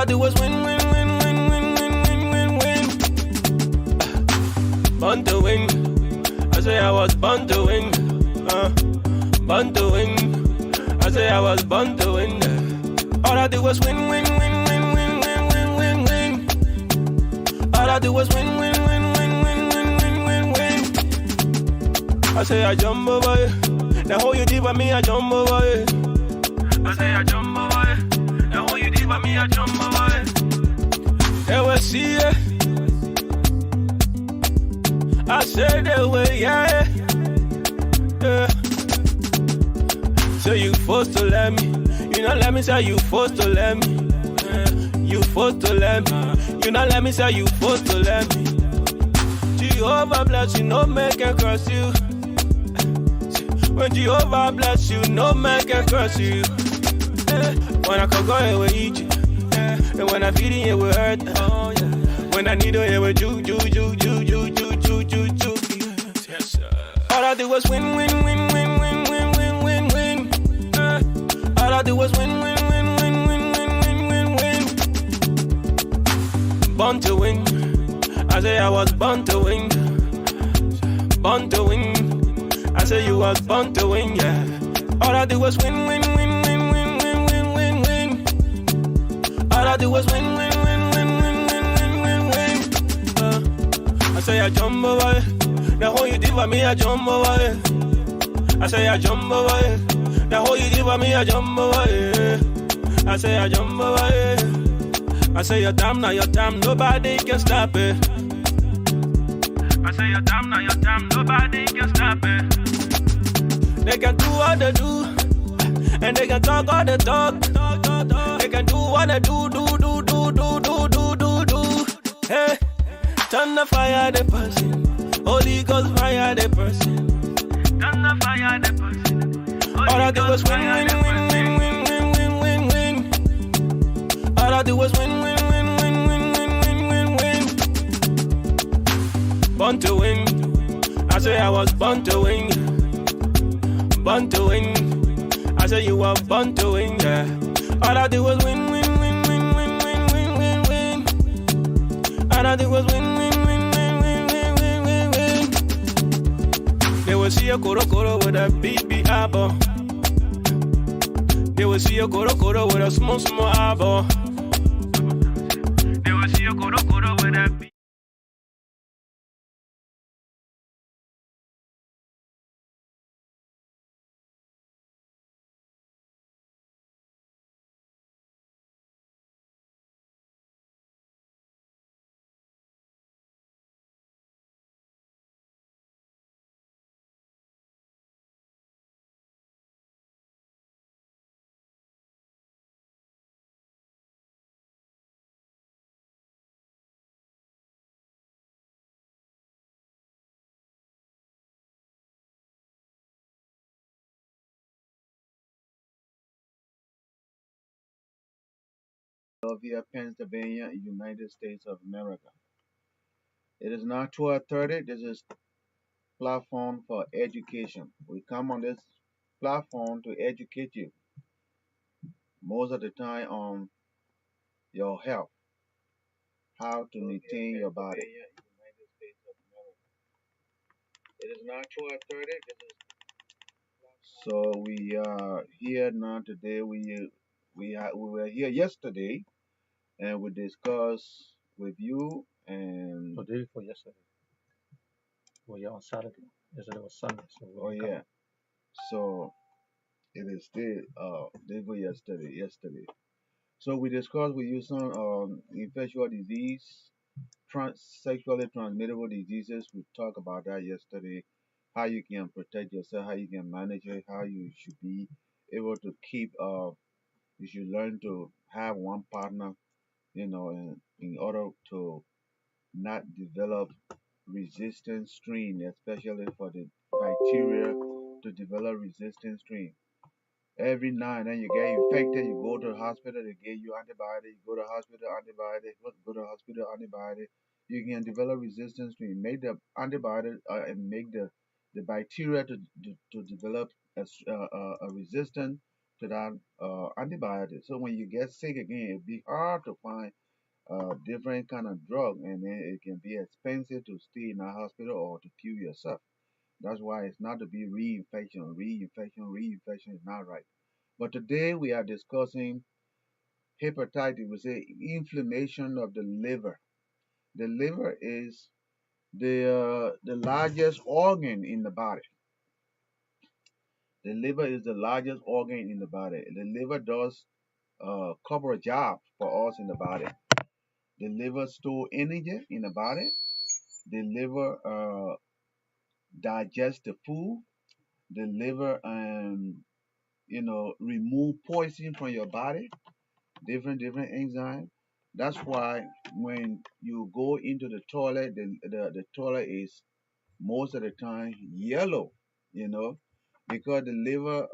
I do is win, win, win, win, win, win, win, win, win. Born to win. I say I was born to win. Born to win. I say I was born to win. All I do is win, win, win, win, win, win, win, win, win. All I do is win, win, win, win, win, win, win, win, win. I say I jump over it. The whole you did by me, I jump over it. I say I jump over it. The whole you did by me, I jump over it. They will see it. I say they will, yeah. So you forced to let me. You not let me say you forced to let me. You forced to let me. You not let me say you forced to let me. Jehovah bless you, no man can curse you. When Jehovah bless you, no man can curse you. When I can go away eat you. And when I feed it will hurt. When I need it will ju. All I do is win, win, win, win, win, win, win, win, win. All I do is win, win, win, win, win, win, win, win, win. Born to win. I say I was born to win. Born to win. I say you was born to win, yeah. All I do is win, win, win, win, win, win, win, win, win. All I do is win, win, win, win, win, win, win, win, win. I say I jump over it. The whole you did for me, I jump over it. I say I jump over it. The whole you did for me, I jump over it. I say I jump over it. I say your time, now your time, nobody can stop it. I say your time, now your time, nobody can stop it. They can do what they do, and they can talk all they talk. They can do what they do. Hey, turn the fire, the person. Holy Ghost fire, the person. Turn the fire, the person. All I do is win, win, win, win, win, win, win, win, win. All I do is win, win, win, win, win, win, win, win, win. Born to win. I say I was born to win. Born to win. I say you were born to win, yeah. All I do is win, win, win, win, win, win, win, win, win. All I do is win, win, win, win, win, win, win, win, win. They will see a koro with a big eyeball. They will see a koro with a small eyeball. They will see a koro with a big. Philadelphia, Pennsylvania, United States of America. It is now 12:30. This is platform for education. We come on this platform to educate you most of the time on your health, how to maintain your body. United States of America. It is now 12:30. So we are here now today. We were here yesterday and we discussed with you and The day before yesterday. Well, yeah, on Saturday. Yesterday was Sunday, so oh yeah. So it is still day for yesterday. So we discussed with you some infectious disease, sexually transmittable diseases. We talked about that yesterday. How you can protect yourself, how you can manage it, how you should be able to keep. You should learn to have one partner, in order to not develop resistant strain, especially for the bacteria to develop resistant strain. Every now and then you get infected, you go to the hospital, they give you antibiotic, you go to hospital, antibiotic, go to hospital, antibiotic. You can develop resistance to it. Make the antibiotic and make the bacteria to develop a resistance to that antibiotic. So when you get sick again, it'll be hard to find different kind of drug, and then it can be expensive to stay in a hospital or to kill yourself. That's why it's not to be reinfection, reinfection, reinfection is not right. But today we are discussing hepatitis. We say inflammation of the liver. The liver is the largest organ in the body. The liver is the largest organ in the body. The liver does couple of jobs for us in the body. The liver store energy in the body. The liver digest the food. The liver remove poison from your body. Different enzymes. That's why when you go into the toilet, the toilet is most of the time yellow, you know, because the liver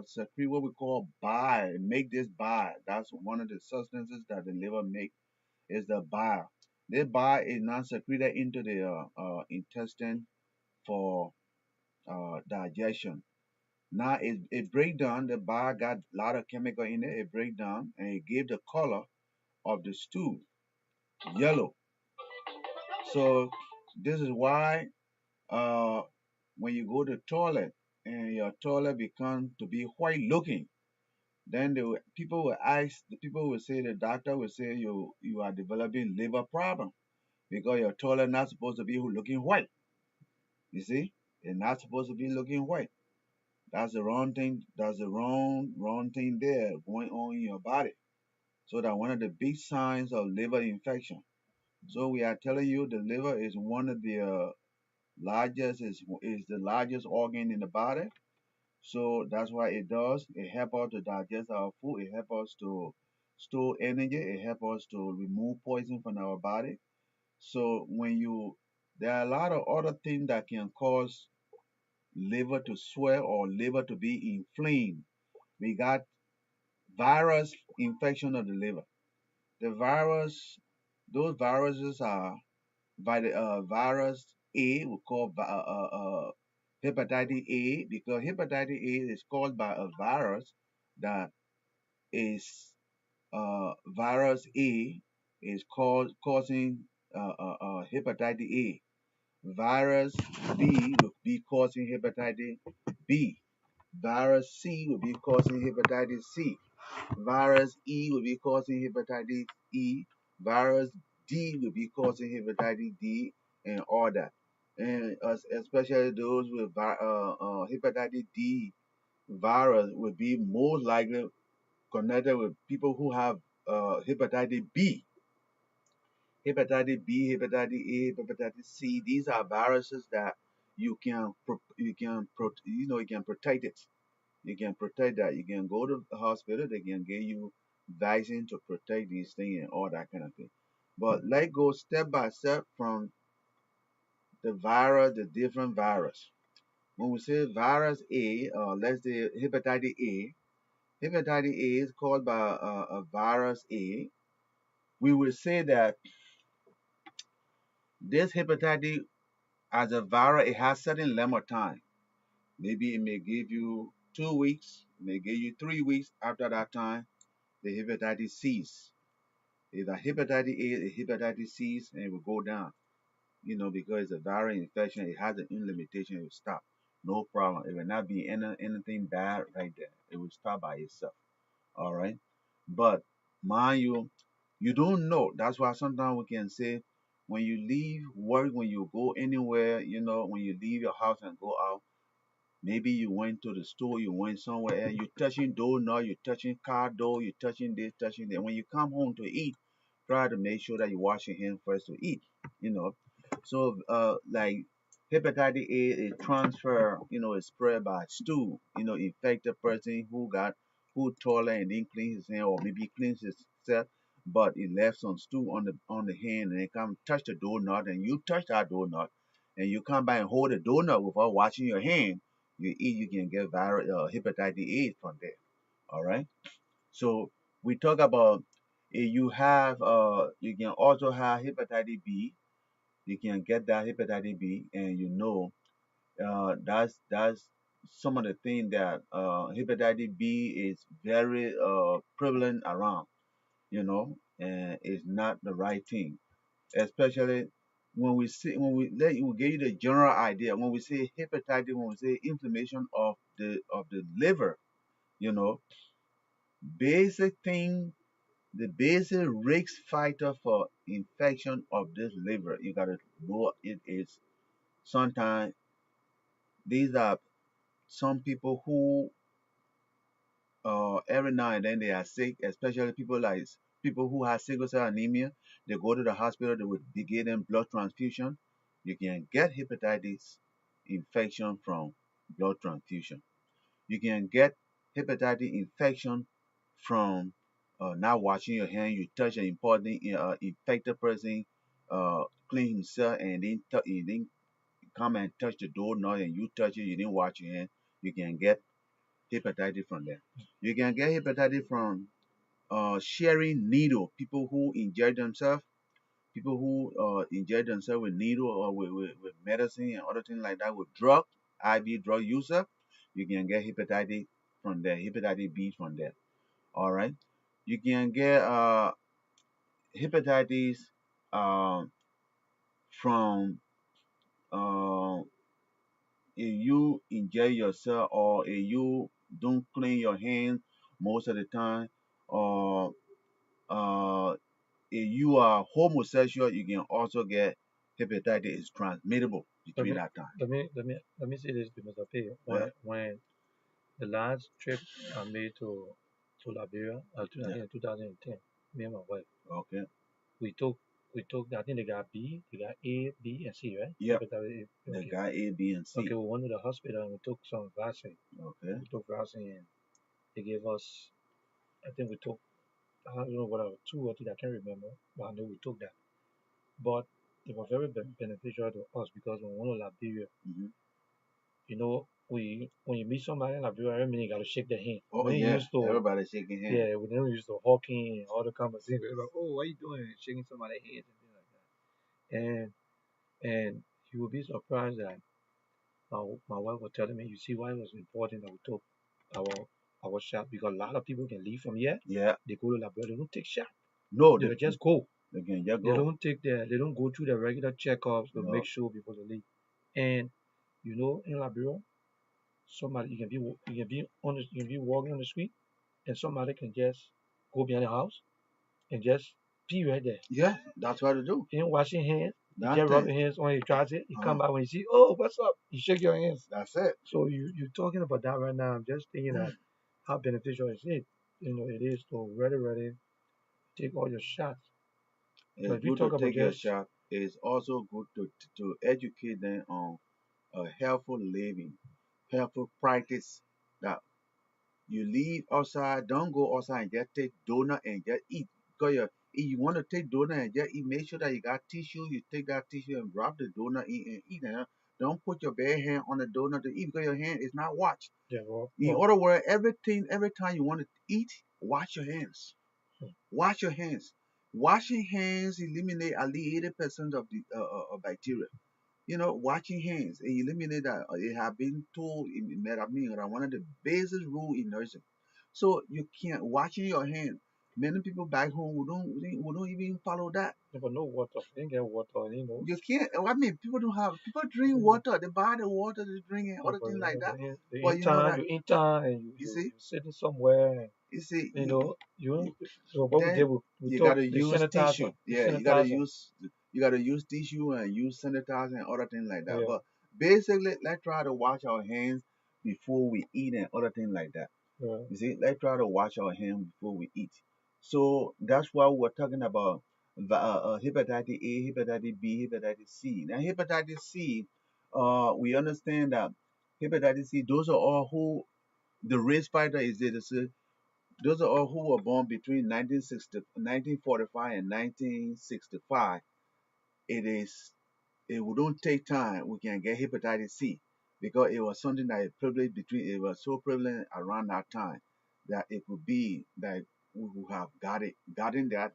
secrete what we call bile, make this bile. That's one of the substances that the liver make is the bile. This bile is not secreted into the intestine for digestion. Now it break down, the bile got a lot of chemical in it, it break down and it give the color of the stool yellow. So this is why uh, when you go to toilet and your toilet become to be white looking, then people will ask, the people will say, the doctor will say you are developing liver problem because your toilet not supposed to be looking white. You see, it's not supposed to be looking white. That's the wrong thing. That's the wrong thing there going on in your body. So that one of the big signs of liver infection. So we are telling you the liver is one of the is the largest organ in the body. So that's why it does. It helps us to digest our food. It helps us to store energy. It helps us to remove poison from our body. So there are a lot of other things that can cause liver to swell or liver to be inflamed. We got virus infection of the liver. The virus, those viruses are virus A, we call hepatitis A, because hepatitis A is caused by a virus that is virus A is causing hepatitis A. Virus B will be causing hepatitis B. Virus C will be causing hepatitis C. Virus E will be causing hepatitis E. Virus D will be causing hepatitis D and all that. And especially those with hepatitis D virus would be most likely connected with people who have hepatitis B. Hepatitis B, hepatitis A, hepatitis C. These are viruses that you can protect it. You can protect that. You can go to the hospital. They can give you vaccine to protect these things and all that kind of thing. But let's go step by step from the virus, the different virus. When we say virus A, let's say hepatitis A. Hepatitis A is caused by a virus A. We will say that this hepatitis, as a virus, it has certain length of time. Maybe it may give you 2 weeks, it may give you 3 weeks. After that time, the hepatitis cease. If a hepatitis A, a hepatitis C, and it will go down. Because it's a viral infection, it has an in limitation, it will stop. No problem. It will not be anything bad right there. It will stop by itself. All right. But mind you, you don't know. That's why sometimes we can say when you leave work, when you go anywhere, when you leave your house and go out, maybe you went to the store, you went somewhere, and you're touching doorknob, you're touching car door, you're touching this, touching that. When you come home to eat, try to make sure that you wash your hands first to eat. You know, so like hepatitis A is transfer, is spread by stool. Infected person who toilet and didn't clean his hand or maybe cleans himself, but he left some stool on the hand and they come touch the doorknob and you touch that doorknob and you come by and hold the doorknob without washing your hand, you eat, you can get hepatitis A from there. All right. So we talk about you can also have hepatitis B. You can get that hepatitis B, and that's some of the things that hepatitis B is very prevalent around, and it's not the right thing. Especially when we give you the general idea when we say hepatitis, when we say inflammation of the liver, you know, basic thing, the basic risk factor for infection of this liver, you gotta know it is sometimes these are some people who every now and then they are sick, especially people who have sickle cell anemia. They go to the hospital, they would be getting blood transfusion. You can get hepatitis infection from blood transfusion. You can get hepatitis infection from not washing your hand. You touch an important infected person, clean himself, and then he didn't come and touch the doorknob, and you touch it. You didn't wash your hand. You can get hepatitis from there. You can get hepatitis from sharing needle. People who inject themselves with needle or with medicine and other things like that, with drug, IV drug user, you can get hepatitis from there, hepatitis B from there. All right. You can get hepatitis um, from uh, if you inject yourself or if you don't clean your hands most of the time, or if you are homosexual, you can also get hepatitis. Is transmittable Let between me that time. let me say this because I pay Yeah, when the last trip I made to Liberia, I yeah, think in 2010, me and my wife, okay, we took I think they got they got A, B, and C, right? yep. Hepatitis A. The Okay. guy A, B, and Okay, C. we went to the hospital and we took some vaccine. Okay, We took vaccine and they gave us, I think we took, I don't know what, 2 or 3, I can't remember, but I know we took that. But it was very beneficial to us because when we went to Liberia, hmm. when you meet somebody in Liberia, every minute you got to shake their hand. Oh We ain't yeah, used to, everybody shaking hands. yeah, we don't used to hawking and all the conversations. We're like, oh, what you doing? Shaking somebody's hands and things like that. And you will be surprised that my wife was telling me, you see why it was important that we took our our shot because a lot of people can leave from here, Yeah, they go to Liberia, they don't take shot. no, They'll just go. they can just They go. don't they don't go through the regular checkups to make No, sure before they leave. And in Liberia, somebody you can be walking on the street and somebody can just go behind the house and just pee right there. yeah, that's what to do. He ain't washing hands. He just Nothing. rubbing hands on. He tries it. He Uh, come back when he see, oh, what's up? He shake your hands. that's it. So you talking about that right now. I'm just thinking that how beneficial is it? It is to ready take all your shots. But It's if you good to talk about take your just shot. It's also good to educate them on a healthful living, healthful practice. That you leave outside, don't go outside and just take donut and just eat. Because if you want to take donut and just eat, make sure that you got tissue. You take that tissue and wrap the donut in and eat it. Don't put your bare hand on the donut to eat because your hand is not washed. yeah, In other words, every time you want to eat, wash your hands. Wash your hands. Washing hands eliminate at least 80% of the bacteria. Washing hands and eliminate that. It have been told in metamine that one of the basic rule in nursing. So you can't washing your hand. Many people back home who don't even follow that. never know water. You ain't get water, You can't. I mean, people drink Mm. water. They buy the water to drink and No, other things like that. the But in you know time, that. you in time, and You see, you're sitting somewhere, and you see. you. You, So what we did, then we you took gotta the use sanitizer, tissue. the Yeah, sanitizer. you gotta use tissue and use sanitizer and other things like that. Yeah, But basically, let's try to wash our hands before we eat and other things like that. yeah, You see, let's try to wash our hands before we eat. So that's why we're talking about hepatitis A, hepatitis B, hepatitis C. Now, hepatitis C, we understand that hepatitis C, those are all who the risk factor is there. Those are all who were born between 1945 and 1965. It is, it would don't take time. We can get hepatitis C because it was something that it was so prevalent around that time that it could be that we would have gotten that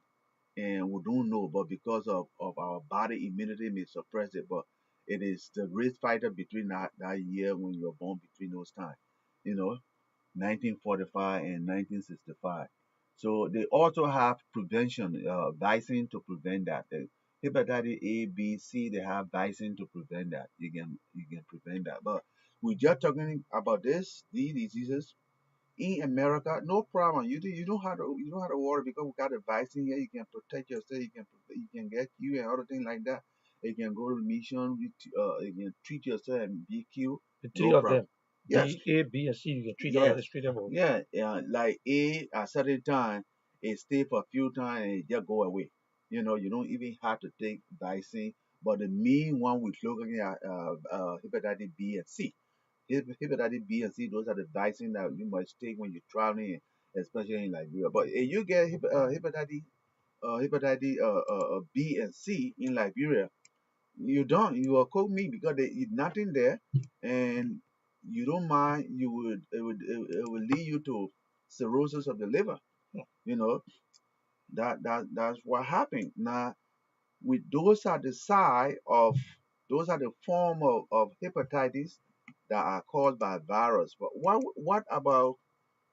and we don't know, but because of our body immunity may suppress it. But It is the race fighter between that year when you were born, between those time, you know, 1945 and 1965. So they also have prevention, vaccine to prevent that. The hepatitis A, B, C, they have vaccine to prevent that. You can prevent that. But we're just talking about these diseases in America, no problem. You don't have to worry because we got a vaccine here. You can protect yourself. You can get you and other things like that. You can go to mission. You can treat yourself and be killed. The three No of problem. them, Yes, A, B, and C, you can treat all of yes, this, treat them all. yeah, yeah. Like A, at certain time, it stay for a few times and it just go away. You don't even have to take vaccine. But the main one we're looking at hepatitis B and C. Hepatitis B and C, those are the vaccine that you must take when you're traveling, especially in Liberia. But if you get hepatitis B and C in Liberia, you will quote me because there is nothing there, and you don't mind. It would lead you to cirrhosis of the liver. You know that's what happened. Now, with those are the form of hepatitis that are caused by virus. But what about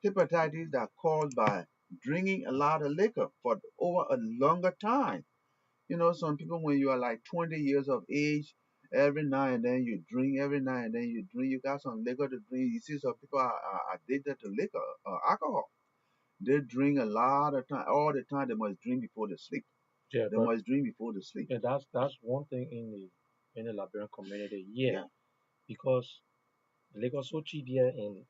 hepatitis that are caused by drinking a lot of liquor for over a longer time? Some people, when you are like 20 years of age, every now and then you drink, every now and then you drink, you got some liquor to drink. You see some people are addicted to liquor, alcohol. They drink a lot of time, all the time. They must drink before they sleep. Yeah, They but must drink before they sleep. yeah, that's one thing in the Liberian community. Yeah, Yeah, because the liquor so cheap here, and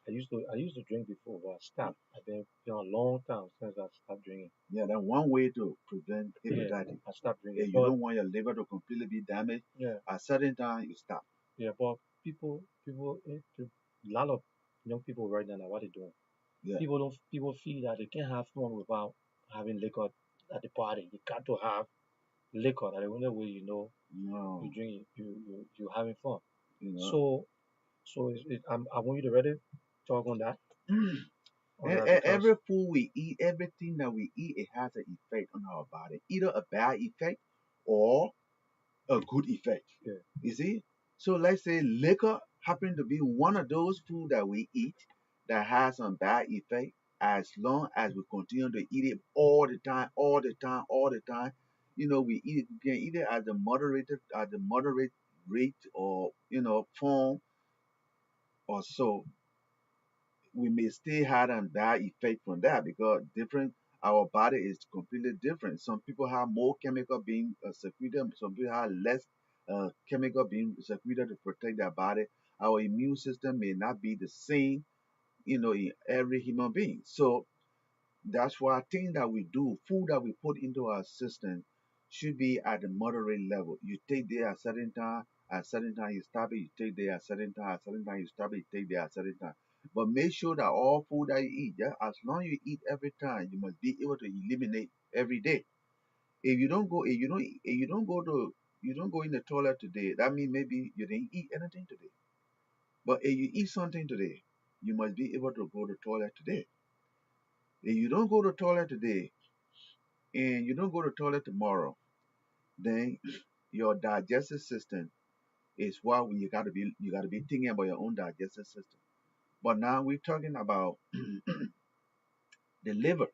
I used to drink before, but I stopped. I've been a long time since I stopped drinking. yeah. That's one way to prevent Yeah, hepatitis. I stopped drinking. If you But don't want your liver to completely be damaged, yeah, at certain time you stop. yeah, but a lot of young people right now, what they doing? Yeah, People feel that they can't have fun without having liquor at the party. You got to have liquor. That the only way you no, drink, you having fun. you know. So I want you to ready talk on And that because every food we eat, everything that we eat, it has an effect on our body, either a bad effect or a good effect. yeah, You see? So let's say liquor happen to be one of those food that we eat that has some bad effect. As long as we continue to eat it all the time, all the time, all the time, we eat it. We can eat it at the moderate rate, or form or so. We may still have a bad effect from that because different our body is completely different. Some people have more chemical being secreted, some people have less chemical being secreted to protect their body. Our immune system may not be the same, in every human being. So that's why things that we do, food that we put into our system, should be at a moderate level. You take there at certain time you stop it, you take there at certain time you stop it, you take there at certain time. But make sure that all food that you eat, yeah, as long as you eat every time, you must be able to eliminate every day. If you don't go in the toilet today, that means maybe you didn't eat anything today. But if you eat something today, you must be able to go to the toilet today. If you don't go to the toilet today, and you don't go to the toilet tomorrow, then your digestive system is what you gotta be thinking about your own digestive system. But now we're talking about the liver.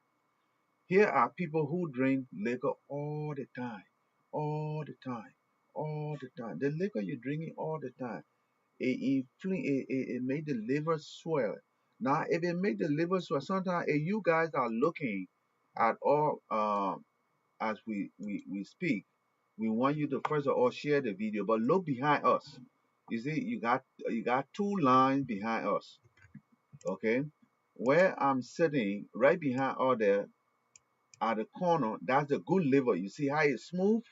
Here are people who drink liquor all the time, all the time, all the time. The liquor you're drinking all the time, it made the liver swell. Now, if it made the liver swell, sometimes if you guys are looking at all as we speak, we want you to first of all share the video, but look behind us. You see, you got two lines behind us. Okay, where I'm sitting, right behind all there at the corner, that's the good liver. You see how it's smooth?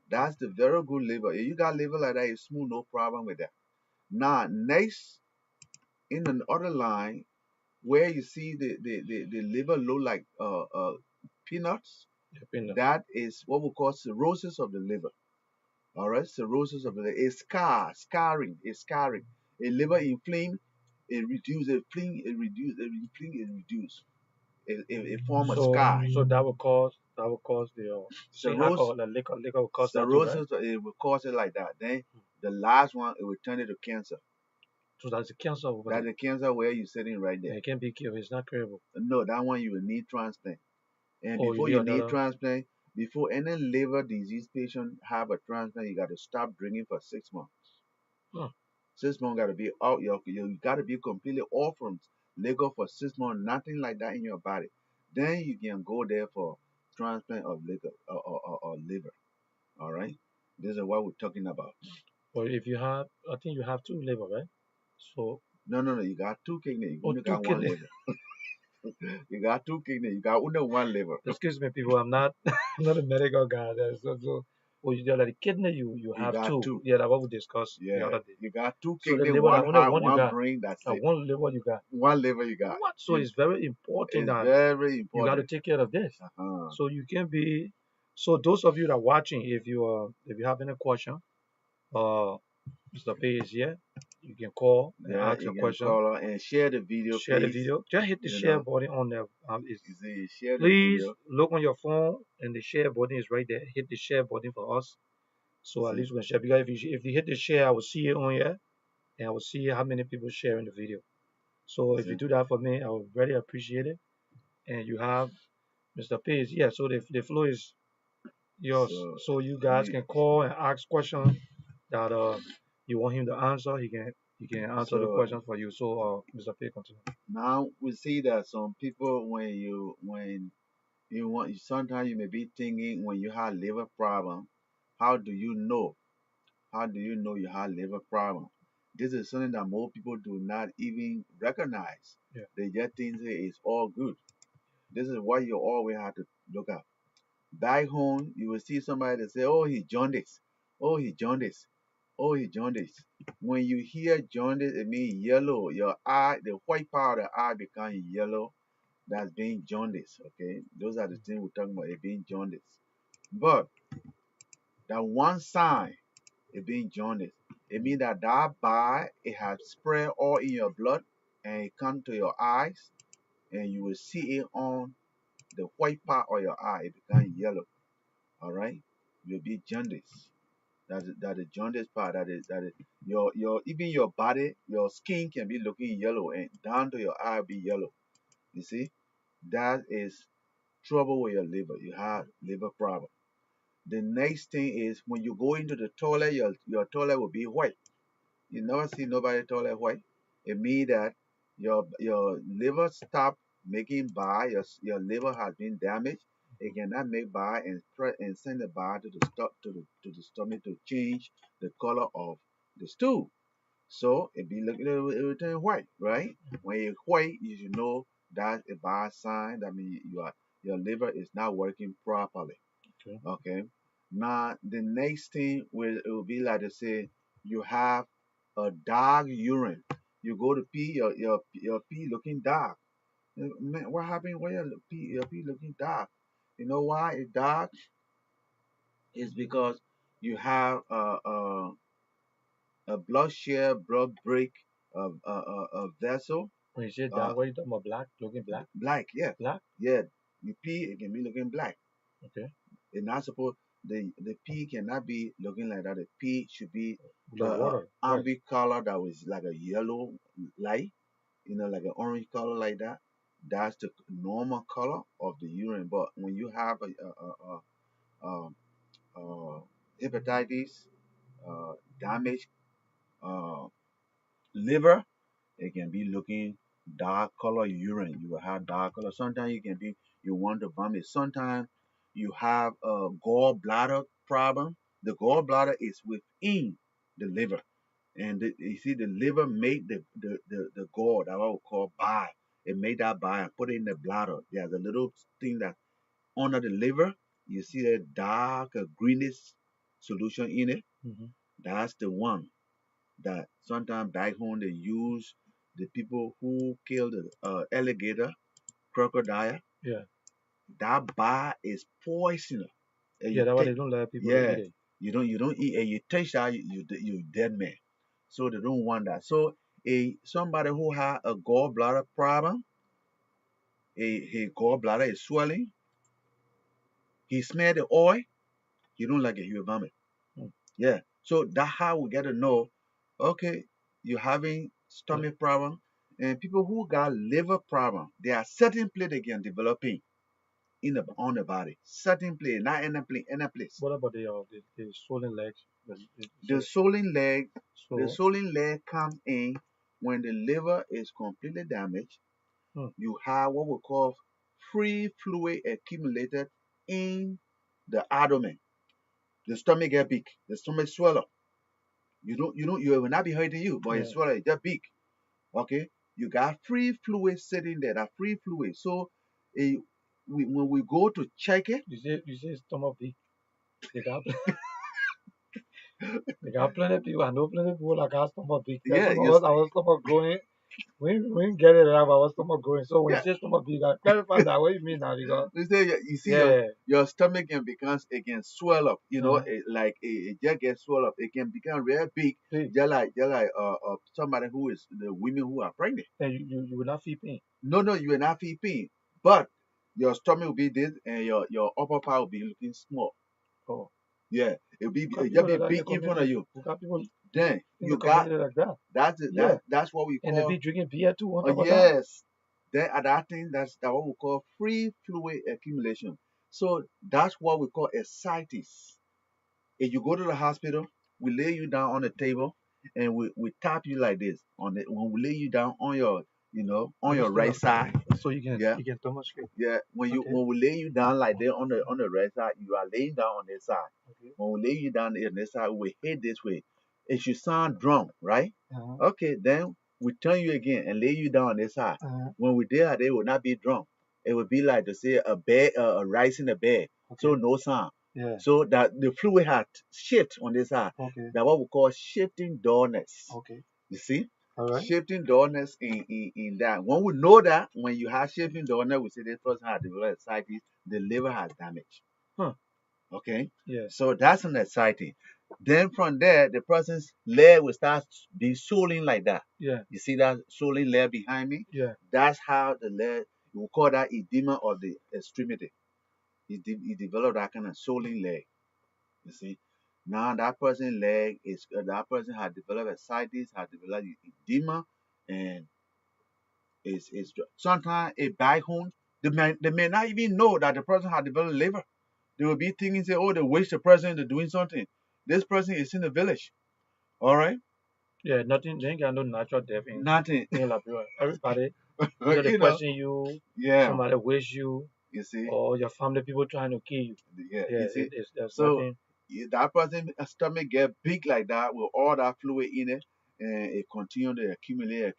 That's the very good liver. If you got liver like that, it's smooth, no problem with that. Now, next in the other line, where you see the liver look like peanuts, opinion. that is what we call cirrhosis of the liver. All right, cirrhosis of the liver is scarring, is scarring. A liver inflamed, it reduce, it inflame, it reduce, it inflame, it reduce. It form a So scar. so that will cause that will cause the same Cirrhosis, alcohol, the liquor will cause that too, right? cirrhosis, it will cause it like that. Then the last one, it will turn it to cancer. So that's the cancer over That's there. the cancer where you're sitting right And there. it can be cured. It's not curable. No, that one you will need transplant. And Oh, you before need you need another. transplant, before any liver disease patient have a transplant, you got to stop drinking for 6 months. Huh. 6 months got to be out. You got to be completely off from liquor for 6 months. Nothing like that in your body. Then you can go there for transplant of liver or liver. All right. This is what we're talking about. Or if you have, I think you have two liver, right? So, No, no, no. You got two kidneys. You oh, only two got one kidney. liver. You got two kidneys. You got only one liver. Excuse me, people. I'm not, I'm not a medical guy. Oh, you're like the kidney. You You have got two. two. Yeah, that's what we discussed the Yeah. other day. You got two So the kidneys, liver, that one only heart, one you one got. brain. That's it. One liver you got. One liver you got. What? So You, it's very important it's that very you got to important. take care of this. Uh-huh. So you can be. So those of you that are watching, if you have any question, uh, Mr. P is here. You can call and Yeah, ask you your can question. call her and share the video, Share the please. video. Just hit the You share know, button on the. you see, share the Please video. look on your phone and the share button is right there. Hit the share button for us. You So at see, least we can share. Because if you hit the share, I will see it on here and I will see how many people sharing the video. So you if you see. do that for me, I would really appreciate it. And you have Mr. Page. Yeah, so the floor is yours. So So you guys we, can call and ask questions that you want him to answer. He can answer the so questions for you. So Mr. Page, continue. now we see that some people when you want sometimes you may be thinking when you have liver problem, how do you know? How do you know you have liver problem? This is something that most people do not even recognize. Yeah. They just think that it's all good. This is what you always have to look at. Back home, you will see somebody that say, "Oh, he jaundice. Oh, he jaundice. Oh, he jaundice." When you hear jaundice, it means yellow. Your eye, the white part of the eye becomes yellow. That's being jaundice. Okay, those are the things we're talking about. It being jaundice. But that one sign, it being jaundice, it means that that bile it has spread all in your blood and it come to your eyes, and you will see it on the white part of your eye. It becomes yellow. All right, you'll be jaundice. That is jaundice part. That is your even your body, your skin can be looking yellow and down to your eye be yellow. You see, that is trouble with your liver. You have liver problem. The next thing is when you go into the toilet, your toilet will be white. You never see nobody toilet white. It means that your liver stop making bile. Your liver has been damaged. It cannot make bile and send the bile to the stomach to change the color of the stool. So it be looking it will turn white, right? When it's white, you should know that's a bad sign. That means your liver is not working properly. Okay. Okay. Now the next thing it will be like to say you have a dark urine. You go to pee, your pee looking dark. Man, what happened? Why your pee looking dark? You know why it's dark? It's because you have a blood share, blood break, a vessel, When you say uh, that, what are you talking about? Black, looking black, black. Yeah, black. yeah. You pee, it can be looking black. Okay. It's not supposed the pea cannot be looking like that. The pea should be The water, right? amber color that was like a yellow light, like an orange color like that. That's the normal color of the urine. But when you have a, hepatitis, damage, uh, liver, it can be looking dark color urine. You will have dark color. Sometimes you want to vomit. Sometimes you have a gallbladder problem. The gallbladder is within the liver. And you see the liver make the gall that what we call bile. It made that bile and put it in the bladder. There's a little thing that under the liver. You see that dark greenish solution in it. Mm-hmm. That's the one that sometimes back home they use the people who kill the alligator, crocodile. Yeah. That bar is poisonous. And Yeah, you that's why they take, don't let people to yeah, eat it. you don't eat, and you taste that you dead man. So they don't want that. So somebody who had a gallbladder problem, a gallbladder is swelling, He smell the oil, he don't like it, he will vomit. Mm. Yeah. So that's how we get to know, okay, you're having stomach problem. And people who got liver problem, there are certain place they can develop pain in the on the body. Certain place, not any place. What about the swollen legs? The swollen leg, the So, swollen leg come in when the liver is completely damaged. hmm, You have what we call free fluid accumulated in the abdomen. The stomach get big. The stomach swell up. You will not be hurting you, but yeah. it's swell, it's just big. Okay, you got free fluid sitting there. That free fluid. So, eh, when we go to check it, You say stomach big. They got they got plenty of people. I know plenty of people that got stomach big. That's yeah, when yes, our stomach growing. We ain't get it out of our stomach growing. So when you yeah. say stomach big, I clarify that. What you mean now? Because You say you see yeah, your stomach can become, it can swell up. uh, Like it just gets swell up. It can become real big, big, just like somebody who is the women who are pregnant. and you will not feel pain. No, no, you will not feel pain, but your stomach will be this, and your upper part will be looking small. Oh, Yeah, we got it just people be like that in the big in front of community. you. We got people Then in the you got community like that. that's Yeah, that's what we and they call. be drinking beer too on Oh top of that. yes, then at that thing that's what we call free fluid accumulation. So that's what we call ascites. If you go to the hospital, we lay you down on the table and we tap you like this on it when we lay you down on your on On the your right stomach, side. so Yeah, you can stomach straight. yeah. Okay, When we lay you down like that on the right side, you are laying down on this side. okay. When we lay you down on this side, we hit this way. It should sound drunk, right? Uh-huh. Okay, then we turn you again and lay you down on this side. Uh-huh. When we did that, it would not be drunk. It would be like to say a bed, a rice in a bed, so Okay. no sound. Yeah. So that the fluid had shift on this side. Okay. That what we call shifting dullness. Okay. You see? All right. Shifting dullness in that. When we know that, when you have shifting dullness, we say this person has developed ascites, the liver has damage. Huh. Okay? Yeah. So that's an ascites. Then from there, the person's leg will start being swollen like that. Yeah. You see that swollen leg behind me? Yeah. That's how the leg, we call that edema of the extremity. He developed that kind of swollen leg. You see? Now that person's leg is, that person has developed ascites, has developed edema, and is sometimes a back home. They may not even know that the person has developed liver. They will be thinking, say, oh, they wish the person is doing something. This person is in the village. All right? Yeah. Nothing. They ain't got no natural death Nothing. in Liberia. Everybody either they you know, question you, yeah, somebody wish you, you see, or your family people trying to kill you. yeah, Yeah. you see. There's So nothing. that person stomach get big like that with all that fluid in it, and it continue to accumulate,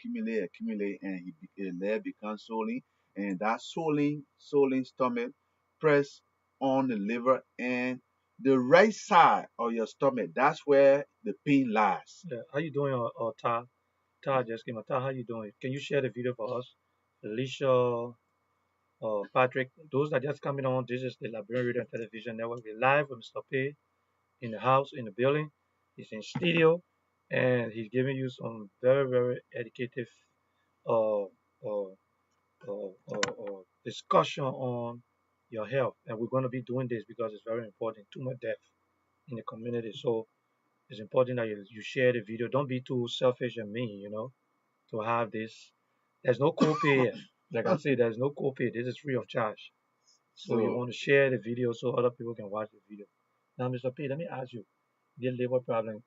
and the leg becomes swollen, and that swollen stomach press on the liver and the right side of your stomach. That's where the pain lies. Yeah. How you doing, or Ta? Ta just came out. Ta, how you doing? Can you share the video for us? Alicia, Patrick, those that just coming on, this is the Liberian Radio and Television Network. We're live with Mr. P in the house, in the building. He's in studio, and he's giving you some very, very educative uh, uh, discussion on your health. And we're going to be doing this because it's very important. Too much death in the community. So it's important that you share the video. Don't be too selfish and mean, to have this. There's no copay here. Like I said, there's no copay. This is free of charge. So you So want to share the video so other people can watch the video. Now, Mr. P, let me ask you, your liver problem,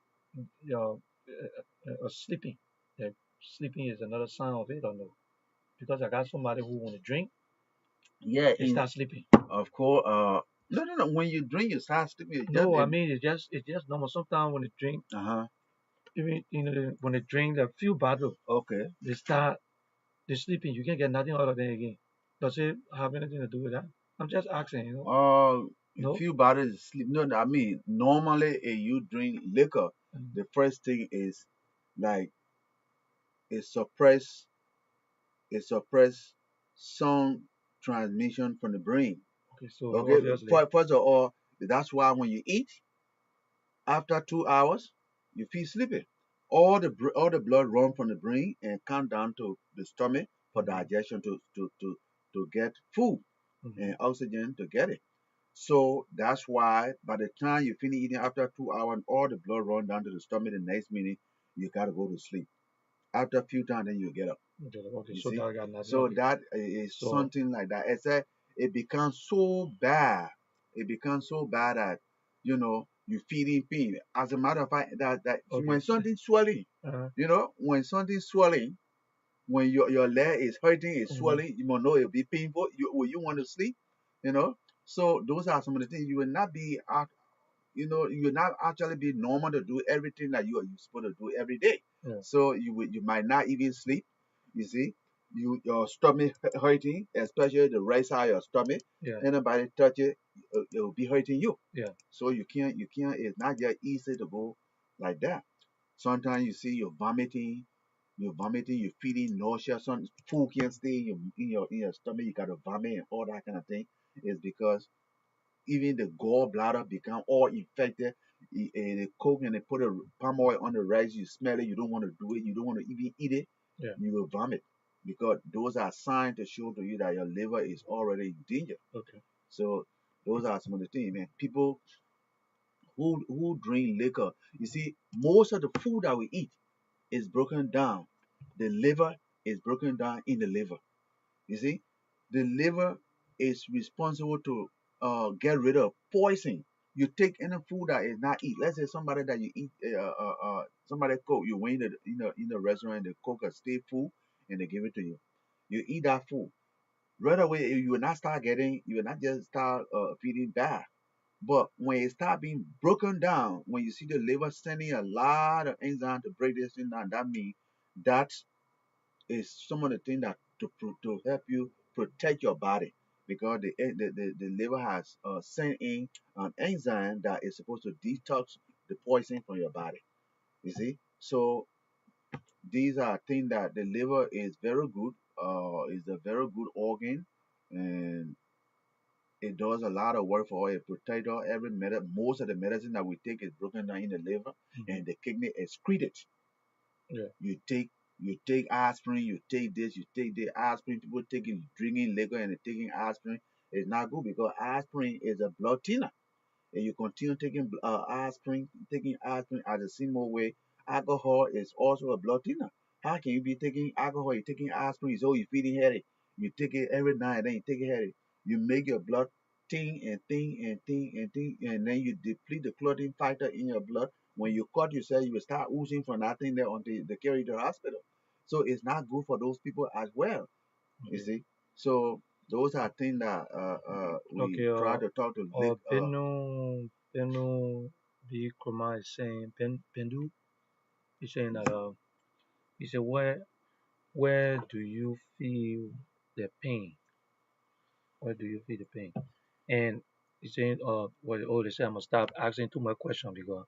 sleeping. Like, sleeping is another sign of it or no? Because I got somebody who want to drink, yeah, they start sleeping. of course, no, no, no. When you drink, you start sleeping. No, I mean it's just normal. Sometimes when they drink, Uh-huh. even when they drink a few bottles, Okay. they're sleeping. You can't get nothing out of them again. Does it have anything to do with that? I'm just asking, A No? few bottles of sleep. No, no, I mean, normally if you drink liquor, Mm. the first thing is like it suppress it suppress some transmission from the brain. Okay, so Okay. obviously, First of all, that's why when you eat after 2 hours, you feel sleepy. All the blood run from the brain and come down to the stomach for mm, digestion to get food mm, and oxygen to get it. So that's why by the time you finish eating after 2 hours, all the blood run down to the stomach. The next minute you gotta go to sleep. After a few times, then you get up. Okay, You so see, that got nothing. so Okay. that is So something like that. It's a, it becomes so bad. It becomes so bad that you feeling pain. As a matter of fact, that okay. when something's swelling, Uh, when something's swelling, when your leg is hurting, is mm-hmm. swelling, you will know it'll be painful. Will you want to sleep? You know. So those are some of the things you will not be you will not actually be normal to do everything that you are supposed to do every day. Yeah. So you might not even sleep. You see, your stomach hurting, especially the right side of your stomach. Yeah. Anybody touch it, it will be hurting you. Yeah. So you can't. It's not just easy to go like that. Sometimes you see you're feeling nausea. Some food can't stay in your stomach. You got to vomit and all that kind of thing. It's because even the gallbladder become all infected. They cook and they put a palm oil on the rice. You smell it. You don't want to do it. You don't want to even eat it. Yeah. You will vomit because those are signs to show to you that your liver is already in danger. Okay. So those are some of the things, man. People who drink liquor, you see, most of the food that we eat is broken down. The liver is broken down in the liver. You see, the liver is responsible to get rid of poison. You take any food that is not eat. Let's say somebody that you eat, somebody cook. You went in the restaurant, they cook a steak food and they give it to you. You eat that food right away. You will not just start feeling bad. But when it start being broken down, when you see the liver sending a lot of enzyme to break this thing down, that means that is some of the things that to help you protect your body because the liver has sent in an enzyme that is supposed to detox the poison from your body. You see, so these are things that the liver is very good. Is a very good organ, and it does a lot of work for it. Protect all most of the medicine that we take is broken down in the liver, Mm-hmm. and the kidney excrete it. Yeah. You take aspirin, you take this, you take the aspirin. People drinking liquor and taking aspirin is not good because aspirin is a blood thinner. And you continue taking aspirin at the same way, alcohol is also a blood thinner. How can you be taking alcohol, you're taking aspirin, so you're feeling headache. You take it every night, then you take a headache. You make your blood thin and thin and thin and thin, and then you deplete the clotting factor in your blood. When you cut yourself, you will start oozing from that thing there until they carry you to the hospital. So it's not good for those people as well. You Okay. see. So those are things that we Okay. try to talk to Lick. Benu B. Kurma is saying Bendu. He's saying that he said where do you feel the pain? Where do you feel the pain? And he's saying they say I'm gonna stop asking too much questions because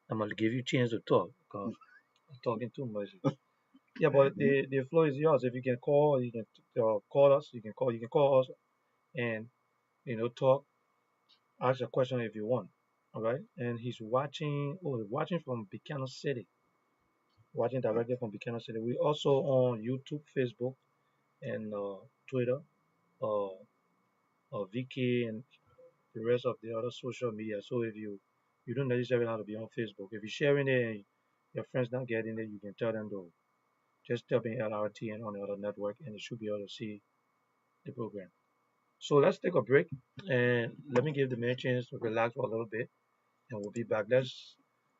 I'm gonna give you a chance to talk because I'm talking too much. Yeah, but the floor is yours. If you can call, you can call us. You can call us and talk, ask a question if you want. All right. And he's watching. Oh, watching from Buchanan City. Watching directly from Buchanan City. We also on YouTube, Facebook, and Twitter. Uh, Viki and the rest of the other social media. So if you don't necessarily have to be on Facebook. If you're sharing it and your friends not getting it, you can tell them to just type in LRTN on the other network and they should be able to see the program. So let's take a break and let me give the man a chance to relax for a little bit and we'll be back. Let's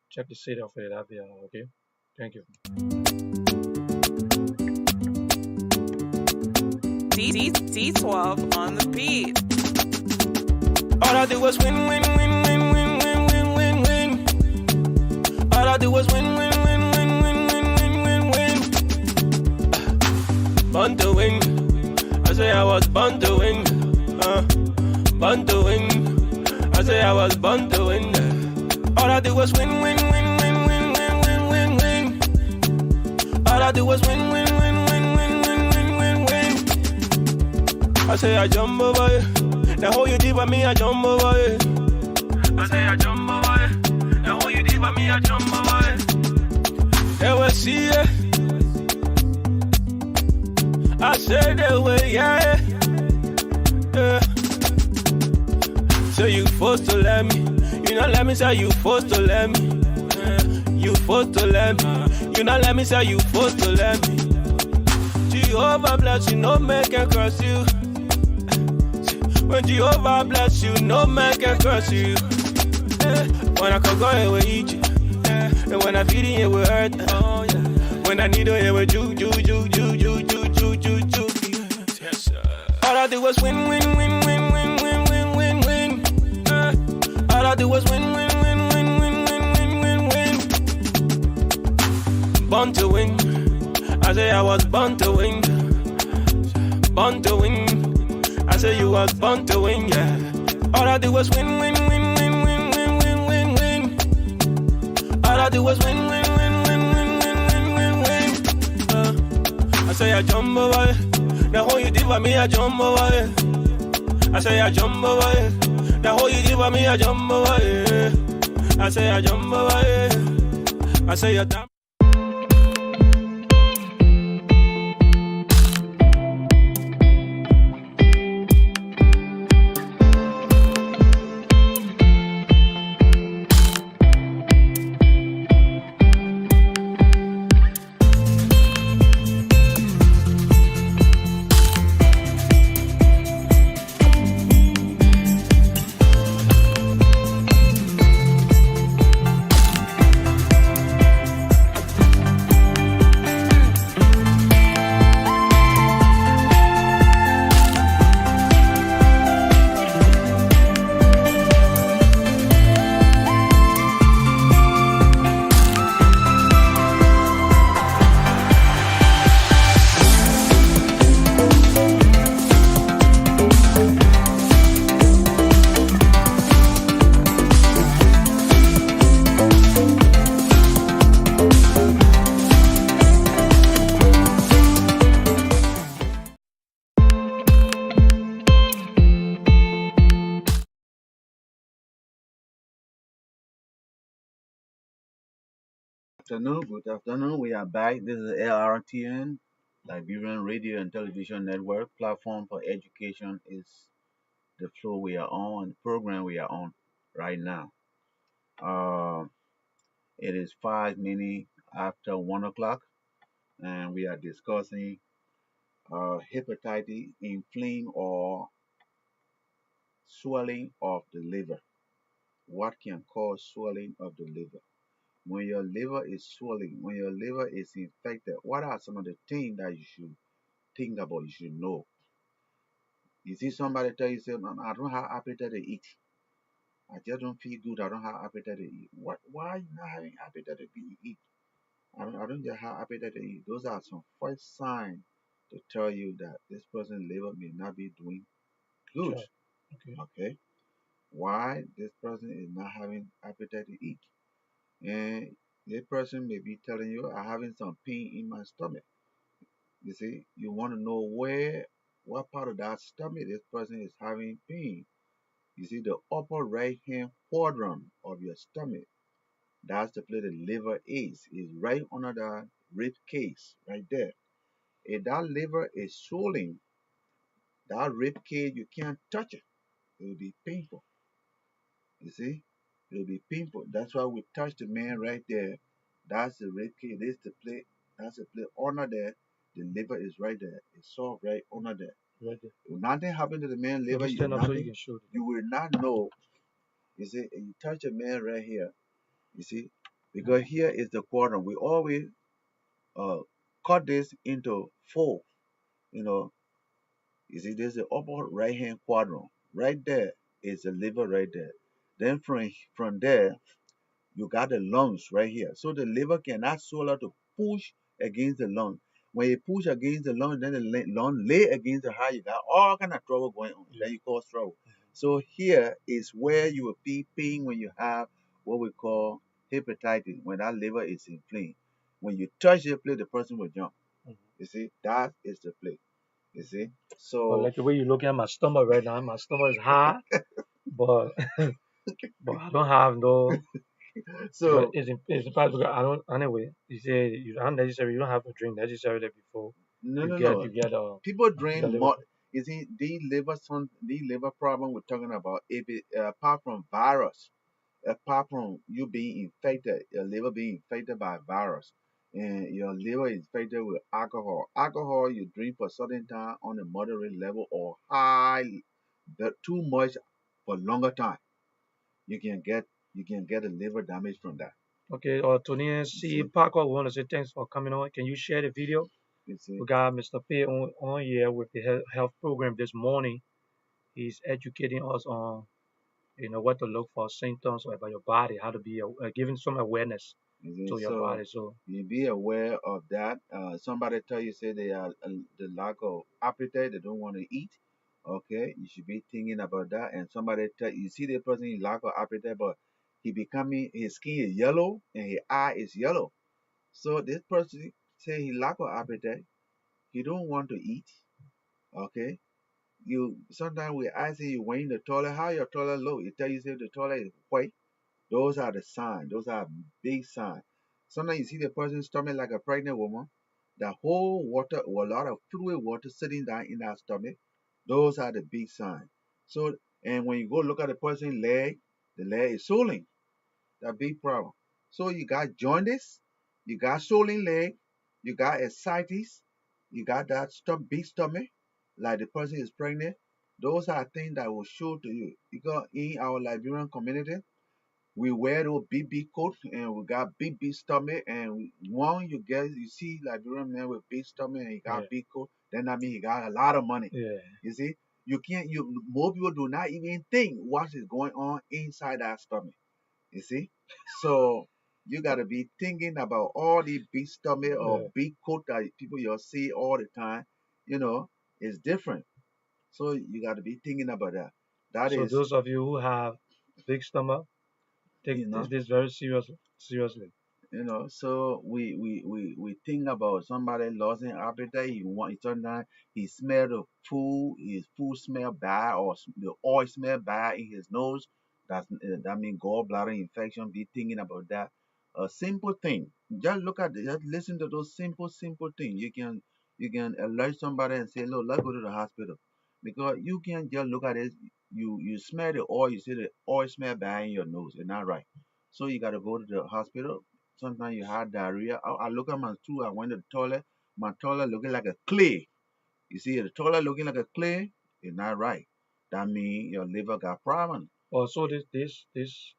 check the state of it out there, okay? Thank you. D12 on the beat. All I do was win, win, win, win, win, win, win, win, win. All I do was win, win, win, win, win, win, win, win, win. Born to win. I say I was born to win. Born to win. I say I was born to win. All I do was win, win, win, win, win, win, win, win, win. All I do was win, win, win, win, win, win, win, win, win. I say I jump over it. Now hold you deep with me, I jump over it. I say I jump over it. Now hold you deep with me, I jump over it. They will see it. I say they will, yeah. Say you forced to let me. You not let me say you forced to let me. You forced to let me. You not let me say you forced to let me. Jehovah bless you, no man can curse you. When Jehovah bless you, no man can curse you. When I can go here with you, and when I feel it with hurt, oh yeah. When I need it with you, yes, sir. All I do was win, win, win, win, win, win, win, win, win. All I do was win, win, win, win, win, win, win, win, win. Born to win. I say I was born to win. Born to win. I say you was born to win, yeah. All I do was win, win, win, win, win, win, win, win, win. All I do was win, win, win, win, win, win, win, win, win. I say I jump over it. Now how you did for me, I jump over it. I say I jump over it. Now how you did for me, I jump over it. I say I jump over it. I say you're damn. Good afternoon. We are back. This is Lrtn, Liberian Radio and Television Network. Platform for Education is the floor we are on, the program we are on right now. Uh, it is 5 minutes after 1 o'clock, and we are discussing hepatitis, inflamed or swelling of the liver. What can cause swelling of the liver? When your liver is swelling, when your liver is infected, what are some of the things that you should think about, you should know? You see somebody tell you, say, "Man, I don't have appetite to eat. I just don't feel good. I don't have appetite to eat." What? Why are you not having appetite to eat? I don't just have appetite to eat. Those are some first signs to tell you that this person's liver may not be doing good. Sure. Okay. Okay? Why this person is not having appetite to eat? And this person may be telling you, "I'm having some pain in my stomach." You see, you want to know what part of that stomach this person is having pain. You see, the upper right hand quadrant of your stomach, that's the place the liver is right under the rib cage, right there. If that liver is swollen, that rib cage, you can't touch it. It will be painful. You see, it will be painful. That's why we touch the man right there. That's the rib cage. This is the plate. That's the plate under there. The liver is right there. It's soft right under there. Right there. If nothing happened to the man Let liver, me stand up so you nothing, can show it. you will not know. You see, and you touch a man right here. You see, because here is the quadrant. We always uh cut this into four. You know, you see, there's the upper right hand quadrant. Right there is the liver right there. Then from there you got the lungs right here. So the liver cannot swallow to push against the lung. When you push against the lung, then the lung lay against the heart. You got all kind of trouble going on. Yeah. Then you cause trouble. So here is where you will be pain when you have what we call hepatitis, when that liver is inflamed. When you touch the place, the person will jump. Mhm. You see, that is the place. You see, But so like the way you're looking at my stomach right now, my stomach is high, but but I don't have no. But so it's in fact because I don't anyway. You say you don't necessarily you don't have to drink necessarily before no, no, you no. get People the drink liver. more. You see, the liver problem we're talking about, if it, apart from virus, apart from you being infected, your liver being infected by a virus, and your liver is infected with alcohol. Alcohol you drink for a certain time on a moderate level or high, too much for longer time, you can get a liver damage from that. Okay, Tony You C. see, Parker, we want to say thanks for coming on. Can you share the video? you see, We got Mr. P on here with the health program this morning. He's educating us on, what to look for symptoms about your body, how to be giving some awareness you see. to your So body. So you be aware of that. Somebody tell you say they are the lack of appetite, they don't want to eat. Okay, you should be thinking about that. And somebody tell you see the person he lack of appetite, but he becoming his skin is yellow and his eye is yellow. So this person say he lack of appetite, he don't want to eat. Okay, you sometimes we ask you when in the toilet, how your toilet look? You tell you say the toilet is white. Those are the signs. Those are big signs. Sometimes you see the person's stomach like a pregnant woman. The whole water or a lot of fluid water sitting down in that stomach. Those are the big signs. So and when you go look at the person's leg, the leg is swollen. That big problem. So you got jaundice, you got swollen leg, you got ascites, you got that big stomach, like the person is pregnant. Those are things that will show to you. Because in our Liberian community, we wear those big coats and we got big stomach. And one you see Liberian man with big stomach and he yeah, got big coat, then that means he got a lot of money. yeah. You see, you can't. You Most people do not even think what is going on inside that stomach. You see? So you gotta be thinking about all the big stomach or Yeah. big coat that people you see all the time, you know, is different. So you gotta be thinking about that. That So is, those of you who have big stomach, take you know, this very seriously. so we think about somebody losing appetite. He want sometimes he smell the food, his food smell bad, or the oil smell bad in his nose. That means gallbladder infection. Be thinking about that. A simple thing. Just listen to those simple things. You can alert somebody and say, look, let's go to the hospital, because you can't just look at it. You smell the oil. You see the oil smell bad in your nose. It's not right. So you got to go to the hospital. Sometimes you had diarrhea. I look at my stool. I went to the toilet. My toilet looking like a clay. You see, the toilet looking like a clay is not right. That means your liver got problem. Also, this this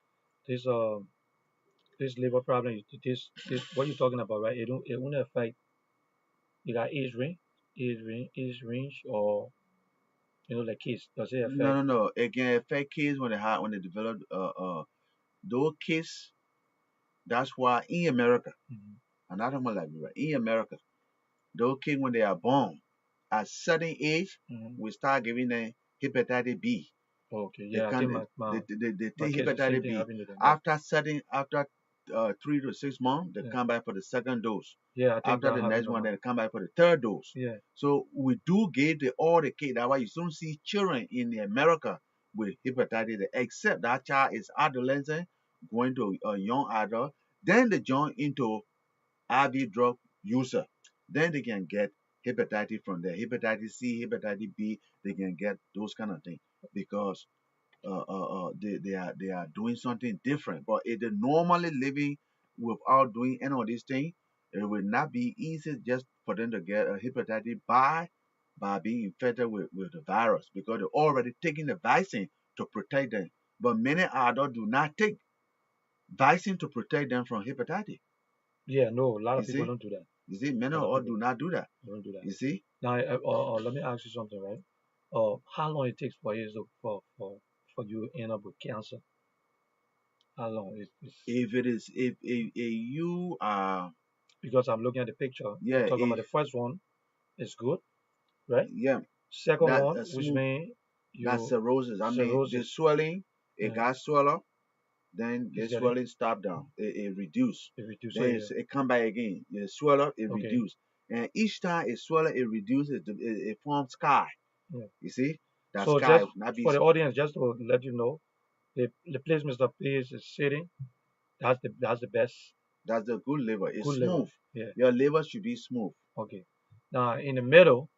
liver problem, this what you're talking about, right? It won't affect you got age range, or like kids. Does it No, affect? no, no. It can affect kids when they develop those kids. That's why in America, Mhm. and not only Liberia, in America, those kids when they are born at certain age, Mhm. we start giving them hepatitis B. Okay, They yeah, I think can they my take kids, the same hepatitis thing B happened to them. Yeah, after 3 to 6 months. They yeah, come back for the second dose. yeah. I think After that the happened next to one, my. they come back for the third dose. Yeah. So we do give all the kids. That's why you don't see children in America with hepatitis, except that child is adolescent, going to a young adult. Then they join into IV drug user. Then they can get hepatitis from there. Hepatitis C, hepatitis B, they can get those kind of things because they are doing something different. But if they're normally living without doing any of these things, it will not be easy just for them to get a hepatitis by being infected with the virus, because they're already taking the vaccine to protect them. But many adults do not take vaccine to protect them from hepatitis. Yeah, no, a lot You of people see, don't do that. many A of lot of us people do not do that. don't do that. You see, Now, let me ask you something, right? How long it takes for you for you to end up with cancer? How long is if it is if you are because I'm looking at the picture. You're yeah talking about if the first one is good, right? yeah Second that one, which smooth. mean That's you cirrhosis. I mean, the cirrhosis. swelling, it Yeah, got swell, then the is getting swelling stop down. It reduce. it reduce. So Then yeah, it come back again. It swell up, it okay, reduce. And each time it swell up, it reduces. It forms sky. yeah. You see, that So sky just not be. for the audience, just to let you know, the place Mr. Pierce is sitting, that's the best That's the good liver. It's good liver. smooth. Yeah, Your liver should be smooth. okay. Now in the middle,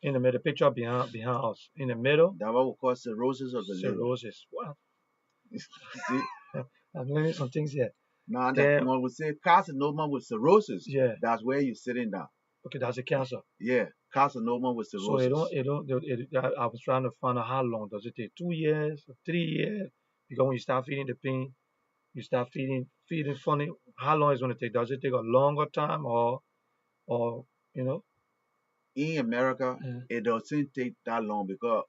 In the middle, picture behind us. In the middle, That what we call cirrhosis of the liver. cirrhosis. Wow, See, I'm learning some things here. now that Then, when we say carcinoma with cirrhosis, yeah, that's where you're sitting down. okay, that's a cancer. Yeah, carcinoma with So it don't, cirrhosis. it don't, I was trying to find out how long does it take? 2 years, 3 years? Because when you start feeling the pain, you start feeling funny. How long is it going to take? Does it take a longer time or you know? In America, Yeah. it doesn't take that long because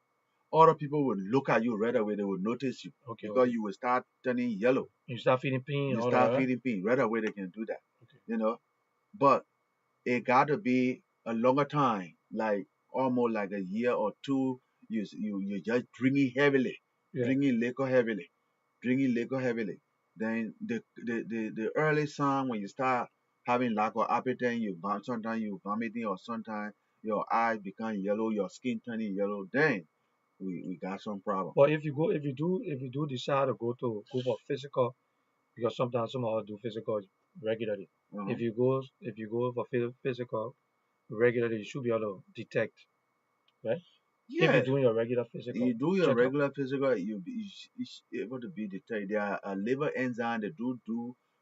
other people will look at you right away. They will notice you Okay, because okay. you will start turning yellow. You start feeling pain, You all that, start right? feeling pain right away. They can do that, Okay. you know. But it got to be a longer time, like almost like a year or two. You just drinking heavily, Yeah. drinking liquor heavily, drinking liquor heavily. Then the early sign when you start having lack of appetite, sometimes you vomiting or sometimes your eyes become yellow, your skin turning yellow. Then we got some problem. But if you do decide to go for physical, because sometimes some of us do physical regularly. Uh-huh. If you go for physical regularly, you should be able to detect, right? If you're Yeah, doing your regular physical you do your checkup. regular physical, you able to be detected. There are a liver enzyme that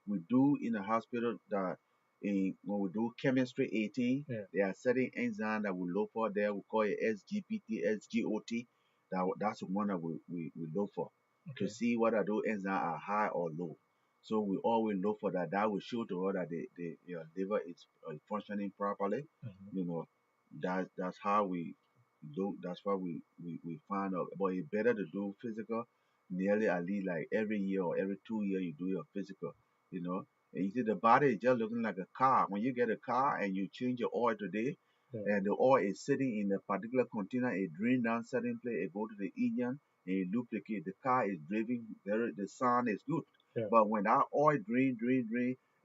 we do in the hospital that when we do chemistry 18, Yeah. there are certain enzyme that we look for there. We call it SGPT, SGOT. That's the one that we look for to Okay. see whether those enzymes are high or low. So we always look for that. That will show to us that your liver is functioning properly. Mhm. You know, that's how we do. That's why we find out. But it's better to do physical nearly at least like every year or every 2 years you do your physical. You know, and you see the body is just looking like a car. When you get a car and you change your oil today, Yeah. and the oil is sitting in a particular container, it drain down certain place, it go to the engine, and it lubricate. The car is driving very. The sound is good. Yeah. But when that oil drain,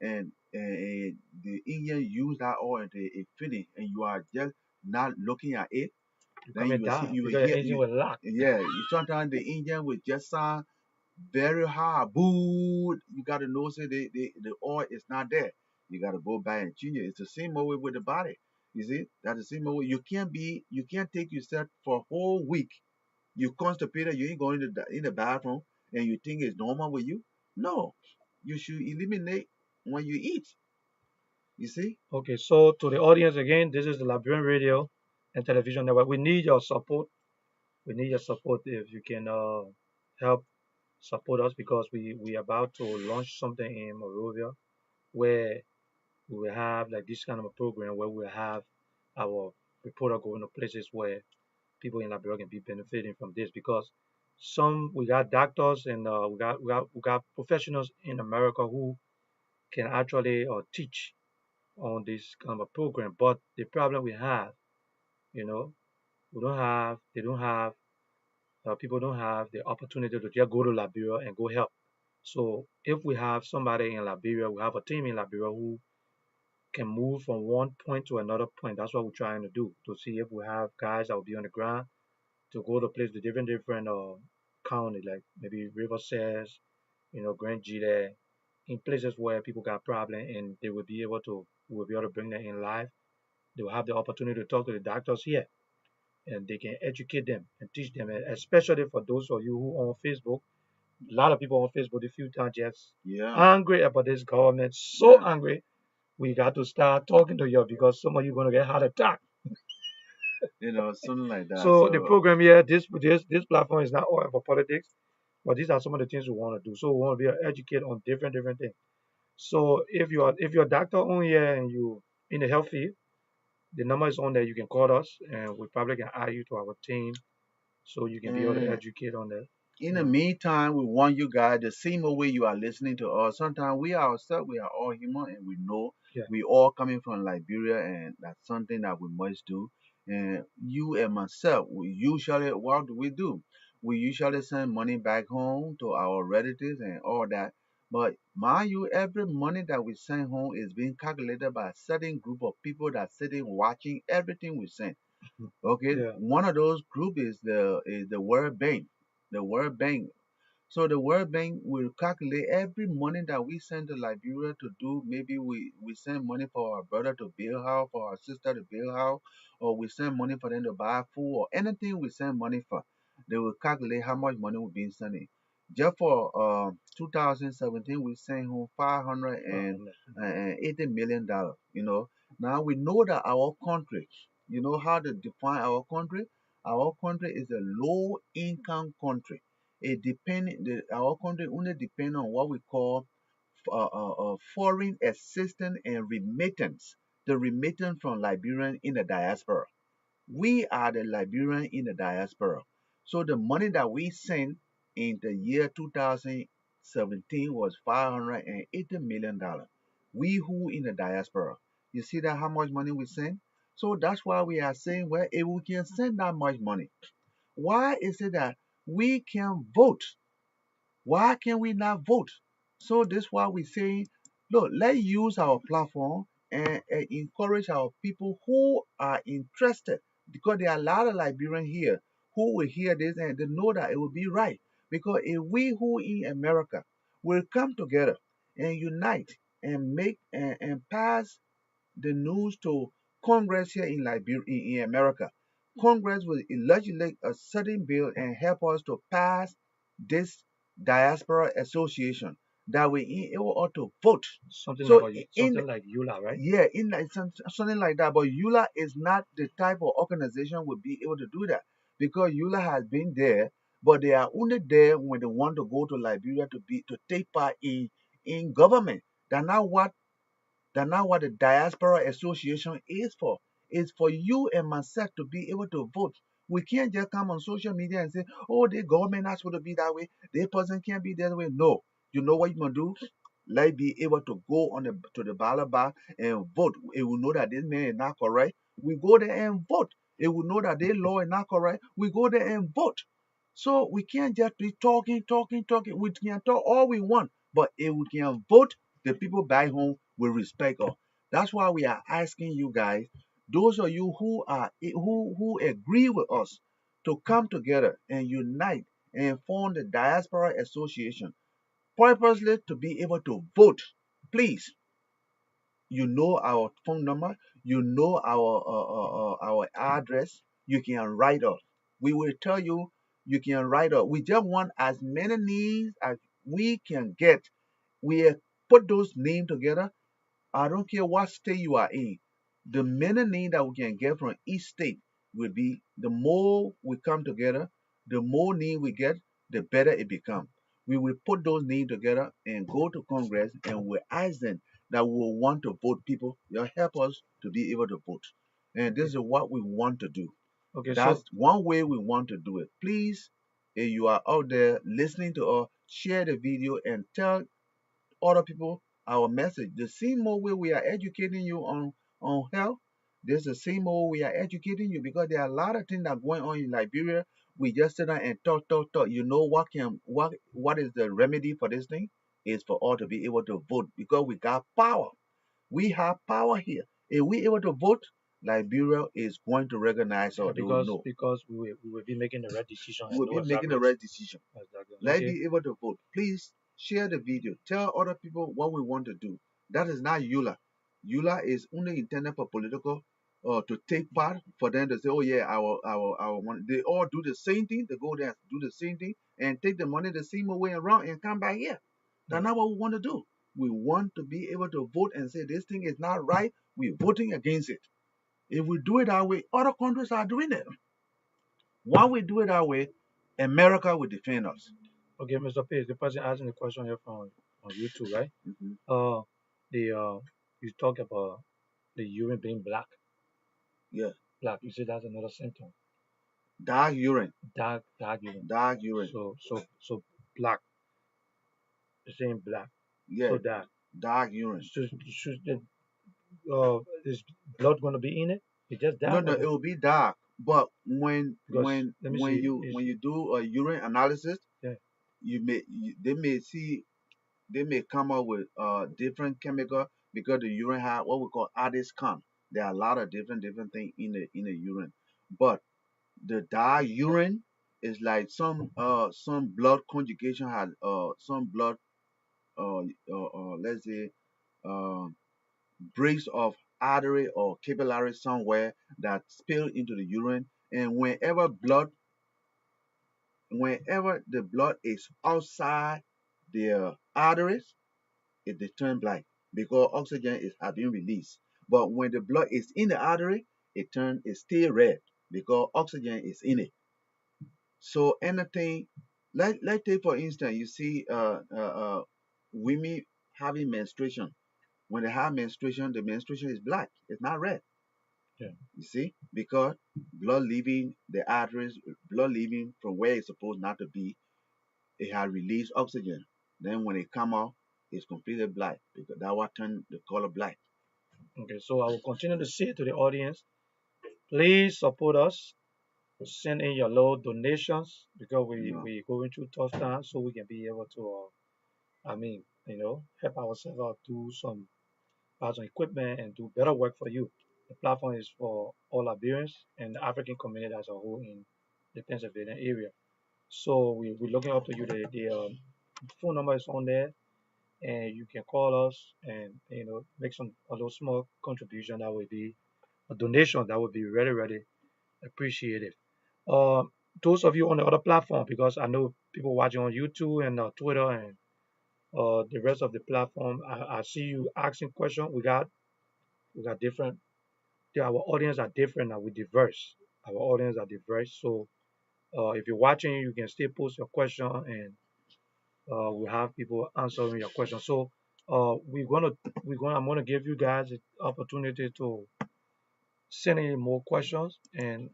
and the engine use that oil until it finish, and you are just not looking at it, You then come and die you will because your hear engine will lock. yeah. Sometimes the engine will just sound very hard. Boo! You got to know say the oil is not there. You got to go back and change it. It's the same way with the body. You see, that's the same way. You can't take yourself for a whole week. You constipated. You ain't going to in the bathroom, and you think it's normal with you. No, you should eliminate when you eat. You see. Okay, so to the audience again, this is the Liberian Radio and Television Network. We need your support. We need your support if you can help support us because we are about to launch something in Morovia where we will have like this kind of a program where we will have our reporter going to places where people in Liberia can be benefiting from this because some we got doctors and we got professionals in America who can actually teach on this kind of a program. But the problem we have, you know, we don't have, they don't have, people don't have the opportunity to just go to Liberia and go help. So if we have somebody in Liberia, we have a team in Liberia who can move from one point to another point. That's what we're trying to do to see if we have guys that will be on the ground to go to place the different county, like maybe River Says, Grand G there, in places where people got problem and they will be able to we will be able to bring them in live. They will have the opportunity to talk to the doctors here and they can educate them and teach them, and especially for those of you who on Facebook. A lot of people on Facebook, a few times just Yeah. angry about this government, so Yeah. angry. We got to start talking to you because some of you going to get heart attack. Something like that. So the So program here, this platform is not all for politics, but these are some of the things we want to do. So we want to be able to educate on different things. So if you're a doctor on here and you in the health field, the number is on there. You can call us, and we probably can add you to our team so you can be able to and educate on that. in You the know, meantime, we want you guys the same way you are listening to us. Sometimes we ourselves, we are all human and we know yeah. we all coming from Liberia and that's something that we must do. And you and myself, we usually, what do? We usually send money back home to our relatives and all that. But mind you, every money that we send home is being calculated by a certain group of people that sitting watching everything we send. Okay, Yeah. one of those group is the World Bank. The World Bank. So the World Bank will calculate every money that we send to Liberia to do. Maybe we send money for our brother to build house, for our sister to build house, or we send money for them to buy food, or anything we send money for. They will calculate how much money we've been sending. Just for 2017, we sent home $580 million dollars. Now we know that our country, how to define our country? Our country is a low income country. Our country only depend on what we call foreign assistance and remittance. The remittance from Liberian in the diaspora. We are the Liberian in the diaspora. So the money that we sent in the year 2017 was $580 million. Dollars. We who in the diaspora. You see that how much money we send? So that's why we are saying, well, if we can send that much money, why is it that we can vote? Why can we not vote? So this is why we say, look, let's use our platform and encourage our people who are interested, because there are a lot of Liberians here who will hear this and they know that it will be right. Because if we who in America will come together and unite and make and pass the news to Congress here in Liberia, in America. Congress will legislate a certain bill and help us to pass this diaspora association that we able to vote. Something like So in something like EULA, right? yeah, in like something like that. But EULA is not the type of organization would be able to do that, because EULA has been there, but they are only there when they want to go to Liberia to take part in government. That's not what the Diaspora Association is for. It's for you and myself to be able to vote. We can't just come on social media and say, oh, the government not supposed to be that way. The person can't be that way. No. You know what you're going to do? Let's be able to go to the ballot box and vote. If we know that this man is not correct, we go there and vote. If we know that their law is not correct, we go there and vote. So we can't just be talking, talking, talking. We can talk all we want, but if we can vote, the people back home will respect us. That's why we are asking you guys, those of you who agree with us, to come together and unite and form the Diaspora Association, purposely to be able to vote. Please, you know our phone number, you know our address. You can write us. We will tell you. You can write us. We just want as many names as we can get. We put those names together. I don't care what state you are in. The many names that we can get from each state will be, the more we come together, the more name we get, the better it becomes. We will put those names together and go to Congress and we'll ask them that we will want to vote people. You'll help us to be able to vote. And this Okay. is what we want to do. Okay. That's So one way we want to do it. Please, if you are out there listening to us, share the video and tell other people our message. The same old way we are educating you on health, there's the same old we are educating you, because there are a lot of things that are going on in Liberia. We just sit down and talk, talk, talk. You know what is the remedy for this thing? Is for all to be able to vote, because we got power. We have power here. If we able to vote, Liberia is going to recognize yeah, us. They will know. because we will be making the right decision We and will know be making the exactly right decision. exactly. Let's Okay. be able to vote. Please share the video. Tell other people what we want to do. That is not EULA. EULA is only intended for political, to take part, for them to say, oh yeah, our money. They all do the same thing. They go there and do the same thing and take the money the same way around and come back here. That's Yeah. not what we want to do. We want to be able to vote and say this thing is not right. We're voting against it. If we do it that way, other countries are doing it. While we do it that way, America will defend us. Okay, Mr. P, the person asking the question here from on YouTube, right? Mhm. Uh, the you talk about the urine being black, Yeah. black. You say that's another symptom, Dark urine. dark urine. Dark urine. So black. You're saying black. Yeah. So dark. Dark urine. Should the is blood gonna be in it? It's just No, dark no, or it will be dark. But when because when let me when see. you when you do a urine analysis, Yeah. they may see, they may come up with different chemical, because the urine have what we call added count. There are a lot of different things in the urine. But the dark urine it's like some blood conjugation had some blood let's say uh, breaks of artery or capillary somewhere that spill into the urine, and whenever the blood is outside the arteries, it they turn black because oxygen is being released. But when the blood is in the artery, it still red because oxygen is in it. So anything, let's take for instance, you see women having menstruation. When they have menstruation, the menstruation is black. It's not red. Yeah. You see, because blood leaving the arteries, blood leaving from where it's supposed not to be, it has released oxygen. Then when it come out, it's completely black because that what turn the color black. Okay, so I will continue to say to the audience, please support us. Send in your low donations because You know. we going through tough times, so we can be able to, help ourselves out, do some buy some equipment and do better work for you. The platform is for all Liberians and the African community as a whole in the Pennsylvania area. So we're looking up to you. The phone number is on there, and you can call us and make some a little small contribution. That would be a donation. That would be really really appreciated. Uh, those of you on the other platform, because I know people watching on YouTube and Twitter and the rest of the platform, I see you asking questions. We got different. Our audience are different and we diverse. Our audience are diverse. So if you're watching, you can still post your question and we have people answering your question. So I'm gonna give you guys the opportunity to send in more questions, and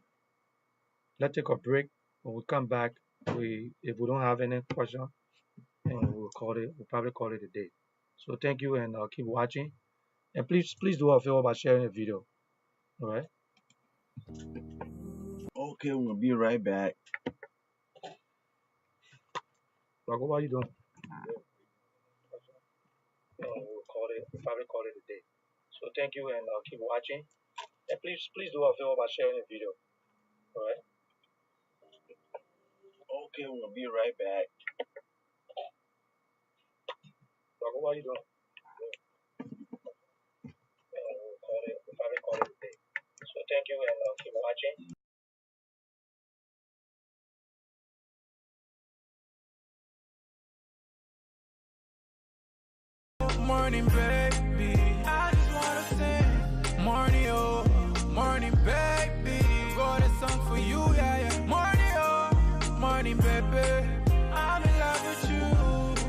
let's take a break. When we come back, we if we don't have any question, and we'll probably call it a day. So thank you and keep watching. And please do a favor by sharing the video. All right. Okay, we'll be right back. Like, what are you doing? We'll probably call it a day. So thank you and keep watching. And please do a favor by sharing the video. All right. Okay, we'll be right back. Like, what are you doing? We'll probably call it a day. So thank you and keep watching. Morning, baby. I just wanna sing. Morning, oh, morning, baby. Wrote a song for you, yeah, yeah. Morning, oh, morning, baby. I'm in love with you.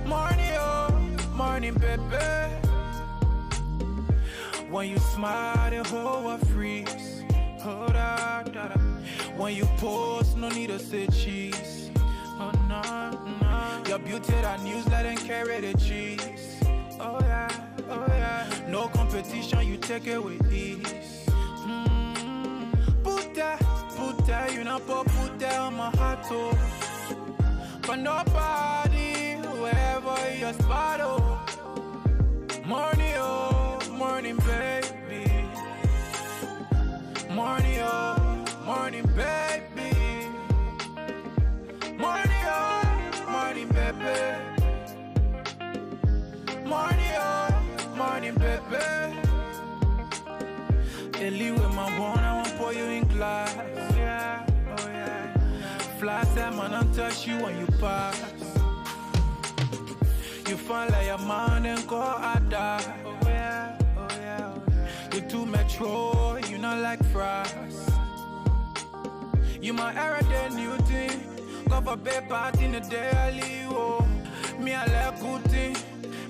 Morning, oh, morning, baby. When you smile, the whole world freeze. Hold up, da, da. When you post, no need to say cheese. Oh, no, no. Your beauty, that news, let them carry the cheese. Oh yeah, oh yeah. No competition, you take it with ease. Put that, you know, put that on my heart, oh. For nobody, wherever your spot, oh. Morning, oh, morning, baby. Morning, oh, morning, baby. Morning, oh, morning, baby. Morning, oh, morning, baby. Ellie with my bone, I won't pour you in glass. Oh yeah, oh yeah. Fly time, man, I'll touch you when you pass. You fun like a man and go out there. Oh yeah, oh yeah, oh yeah. You too metro, you not like fries. You my everyday new thing. Go for bed party in the daily, oh. Me, I like good thing.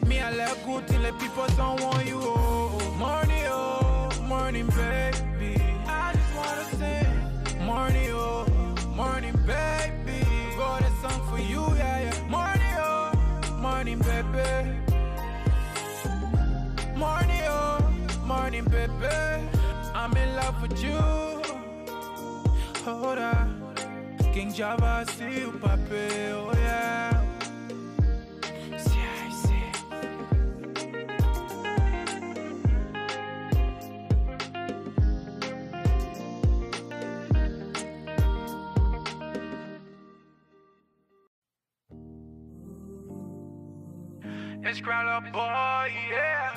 Me, I like good thing, let people don't want you, oh. Morning, baby. I just wanna sing. Morning, baby. Wrote a song for you, yeah, yeah. Morning, baby. Morning, baby. I'm in love with you. Hold up. King Java, see you, papi, oh yeah. It's Crowler Boy, yeah.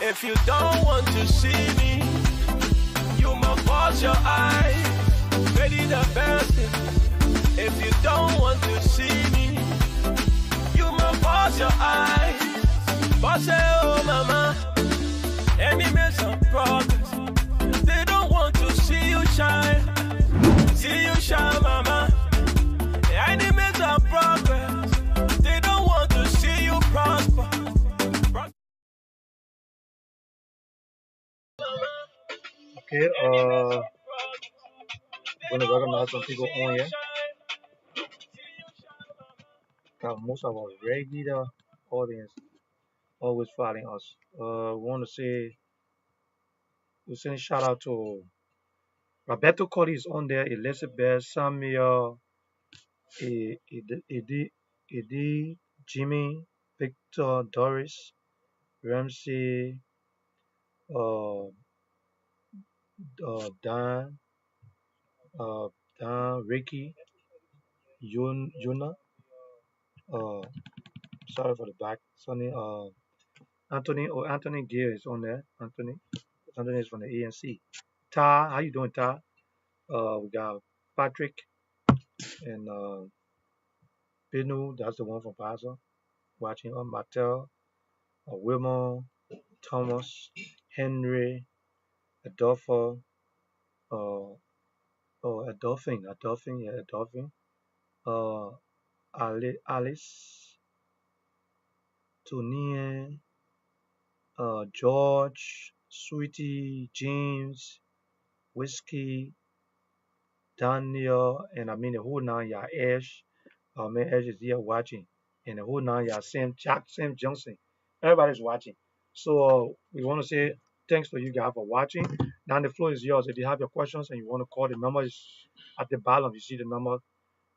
If you don't want to see me, you must close your eyes. Ready the best. If you don't want to see me, you must close your eyes. Boss say, oh mama, enemies of progress. They don't want to see you shine. See you shine, mama. Enemies of progress. They don't want to see you prosper. Okay, gonna recognize some people on here. Got most of our regular audience always following us. Want to say we send a shout out to Roberto Cody is on there, Elizabeth, Samuel, Edi, Jimmy, Victor, Doris, Ramsey, uh, Dan, uh, Ricky, Yuna, uh, sorry for the back, Sonny, Anthony Gear is on there. Anthony is from the ANC. Ta, how you doing, Ta? We got Patrick and Binu, that's the one from Paso, watching Martel, Wilmon, Thomas, Henry, Adolfo, uh, Dolphin, yeah, Dolphin. Uh, Alice, Tony, George, Sweetie, James, Whiskey, Daniel, and I mean the whole nine. Yeah, Ash. Man, Ash is here watching, and the whole nine. Yeah, Sam Johnson. Everybody's watching. So we want to say thanks to you guys for watching. Now the floor is yours. If you have your questions and you want to call, the number is at the bottom. You see the number.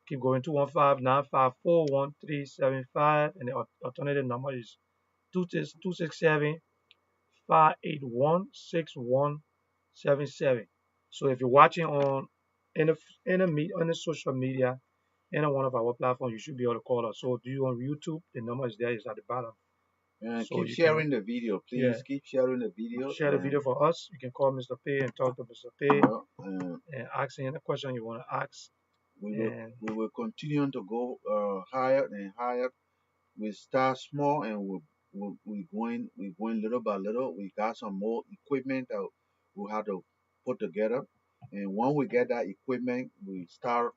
Keep going. 215-954-1375, and the alternative number is 267 581-6177. So if you're watching on any social media, any one of our platforms, you should be able to call us. So do you on YouTube? The number is there, is at the bottom. And So keep you can, sharing the video, yeah, please. Keep sharing the video, share the video for us. You can call Mr. Pay and talk to Mr. Pay yeah, and and ask any question you want to ask. we will And we will continue to go higher and higher. We start small and we're going little by little. We got some more equipment that we have to put together. And when we get that equipment, we start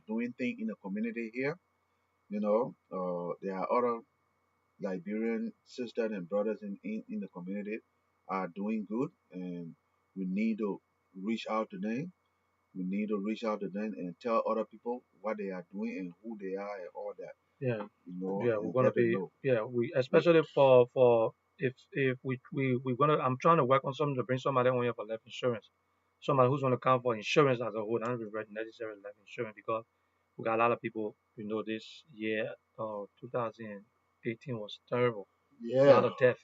doing things in the community here. There are other Liberian sisters and brothers in the community are doing good, and we need to reach out to them. We need to reach out to them and tell other people what they are doing and who they are and all that, yeah, we're and gonna let them be, know. we We, especially for if we're gonna, I'm trying to work on something to bring somebody on here for life insurance. Somebody who's gonna come for insurance as a whole, not necessarily life insurance, because we got a lot of people, this year, 2018 was terrible. A lot yeah, of death,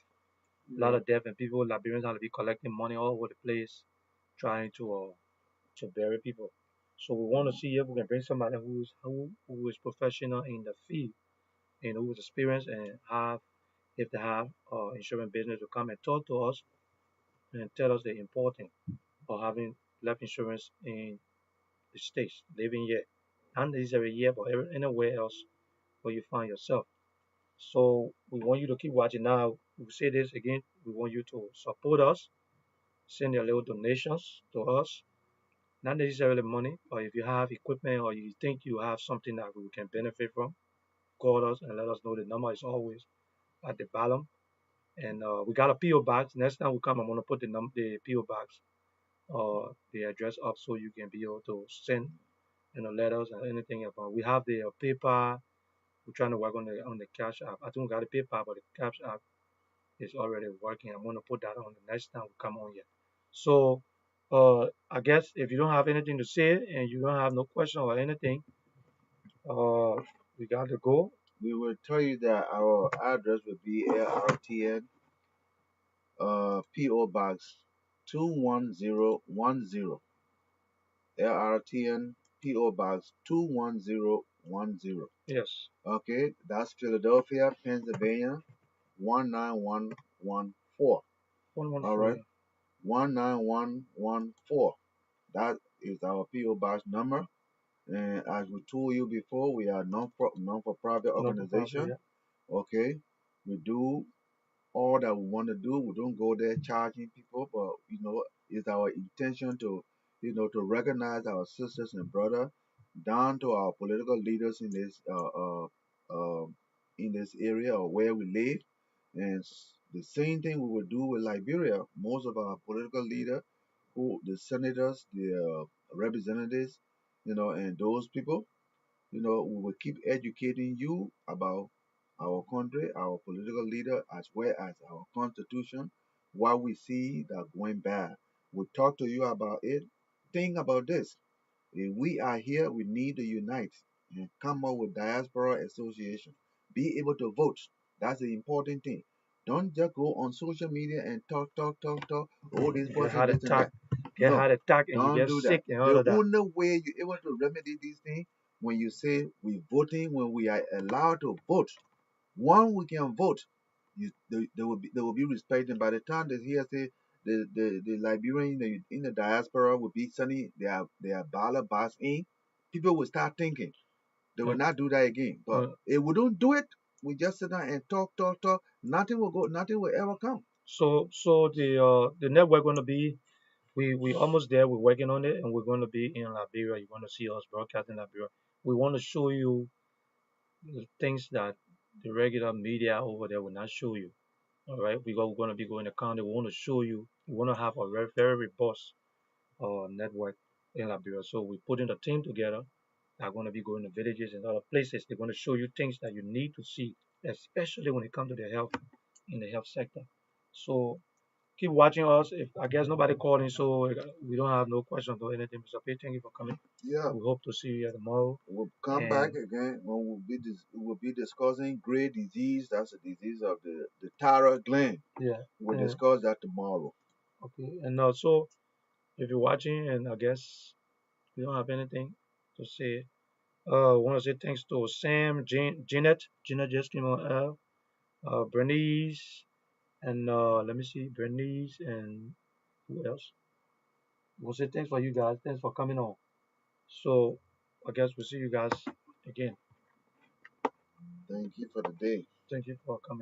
yeah. and people, Liberians have to be collecting money all over the place, trying to bury people. So we want to see if we can bring somebody who is professional in the field and who is experienced and have, if they have insurance business, to come and talk to us and tell us the importance of having life insurance in the States, living here. Not necessarily here, but anywhere else where you find yourself. So we want you to keep watching. Now, we say this again, we want you to support us, send your little donations to us, not necessarily money, but if you have equipment or you think you have something that we can benefit from, call us and let us know. The number is always at the bottom. And we got a PO box. Next time we come, I'm gonna put the PO box, the address up, so you can be able to send, letters and anything about. We have the paper. We're trying to work on the cash app. I think we got the paper, but the cash app is already working. I'm gonna put that on the next time we come on here. So I guess if you don't have anything to say and you don't have no question or anything, uh, we got to go. We will tell you that our address will be LRTN PO Box 21010. LRTN PO Box 21010. Yes, Okay, that's Philadelphia, Pennsylvania 19114. All 114. right, Yeah. 19114. That is our PO Box number. And as we told you before, we are non-for-profit No profit. organization. Yeah. Okay, we do all that we want to do. We don't go there charging people, but it's our intention to, to recognize our sisters and brothers, down to our political leaders in this area or where we live. And the same thing we will do with Liberia. Most of our political leaders, the senators, the representatives, and those people, we will keep educating you about our country, our political leader, as well as our constitution, what we see that going bad. We talk to you about it. Think about this. If we are here, we need to unite and come up with diaspora association. Be able to vote. That's the important thing. Don't just go on social media and talk, talk, talk, talk. Oh, this Get person, heart this and attack. that. Get No, heart attack, and you don't get do that. sick and all The of that. only way you're able to remedy these things when you say we voting, when we are allowed to vote. One, we can vote. They will be respected. By the time they hear say the Liberian in the diaspora will be sending their ballot box in, people will start thinking they will Uh, not do that again. But uh, if we don't do it, we just sit down and talk, talk, talk. Nothing will go. Nothing will ever come. so the network gonna be we almost there. We're working on it, and we're going to be in Liberia. You want to see us broadcast in Liberia? We want to show you the things that the regular media over there will not show you. All right, we're going to be going to county. We want to show you. We want to have a very, very robust network in Liberia. So we're putting a team together. They're going to be going to villages and other places. They're going to show you things that you need to see, especially when it comes to the health in the health sector. So keep watching us. If I guess nobody calling, so we don't have no questions or anything. Mr. P, thank you for coming. Yeah, We hope to see you tomorrow. we'll come back And again when we'll be discussing gray disease. That's a disease of the thyroid gland. yeah, We'll and discuss that tomorrow. okay. And also, if you're watching, and I guess you don't have anything to say, I want to say thanks to Sam, Jeanette just came on, Bernice, and let me see, Bernice, and who else? We'll say thanks for you guys. Thanks for coming on. So I guess we'll see you guys again. Thank you for the day. Thank you for coming.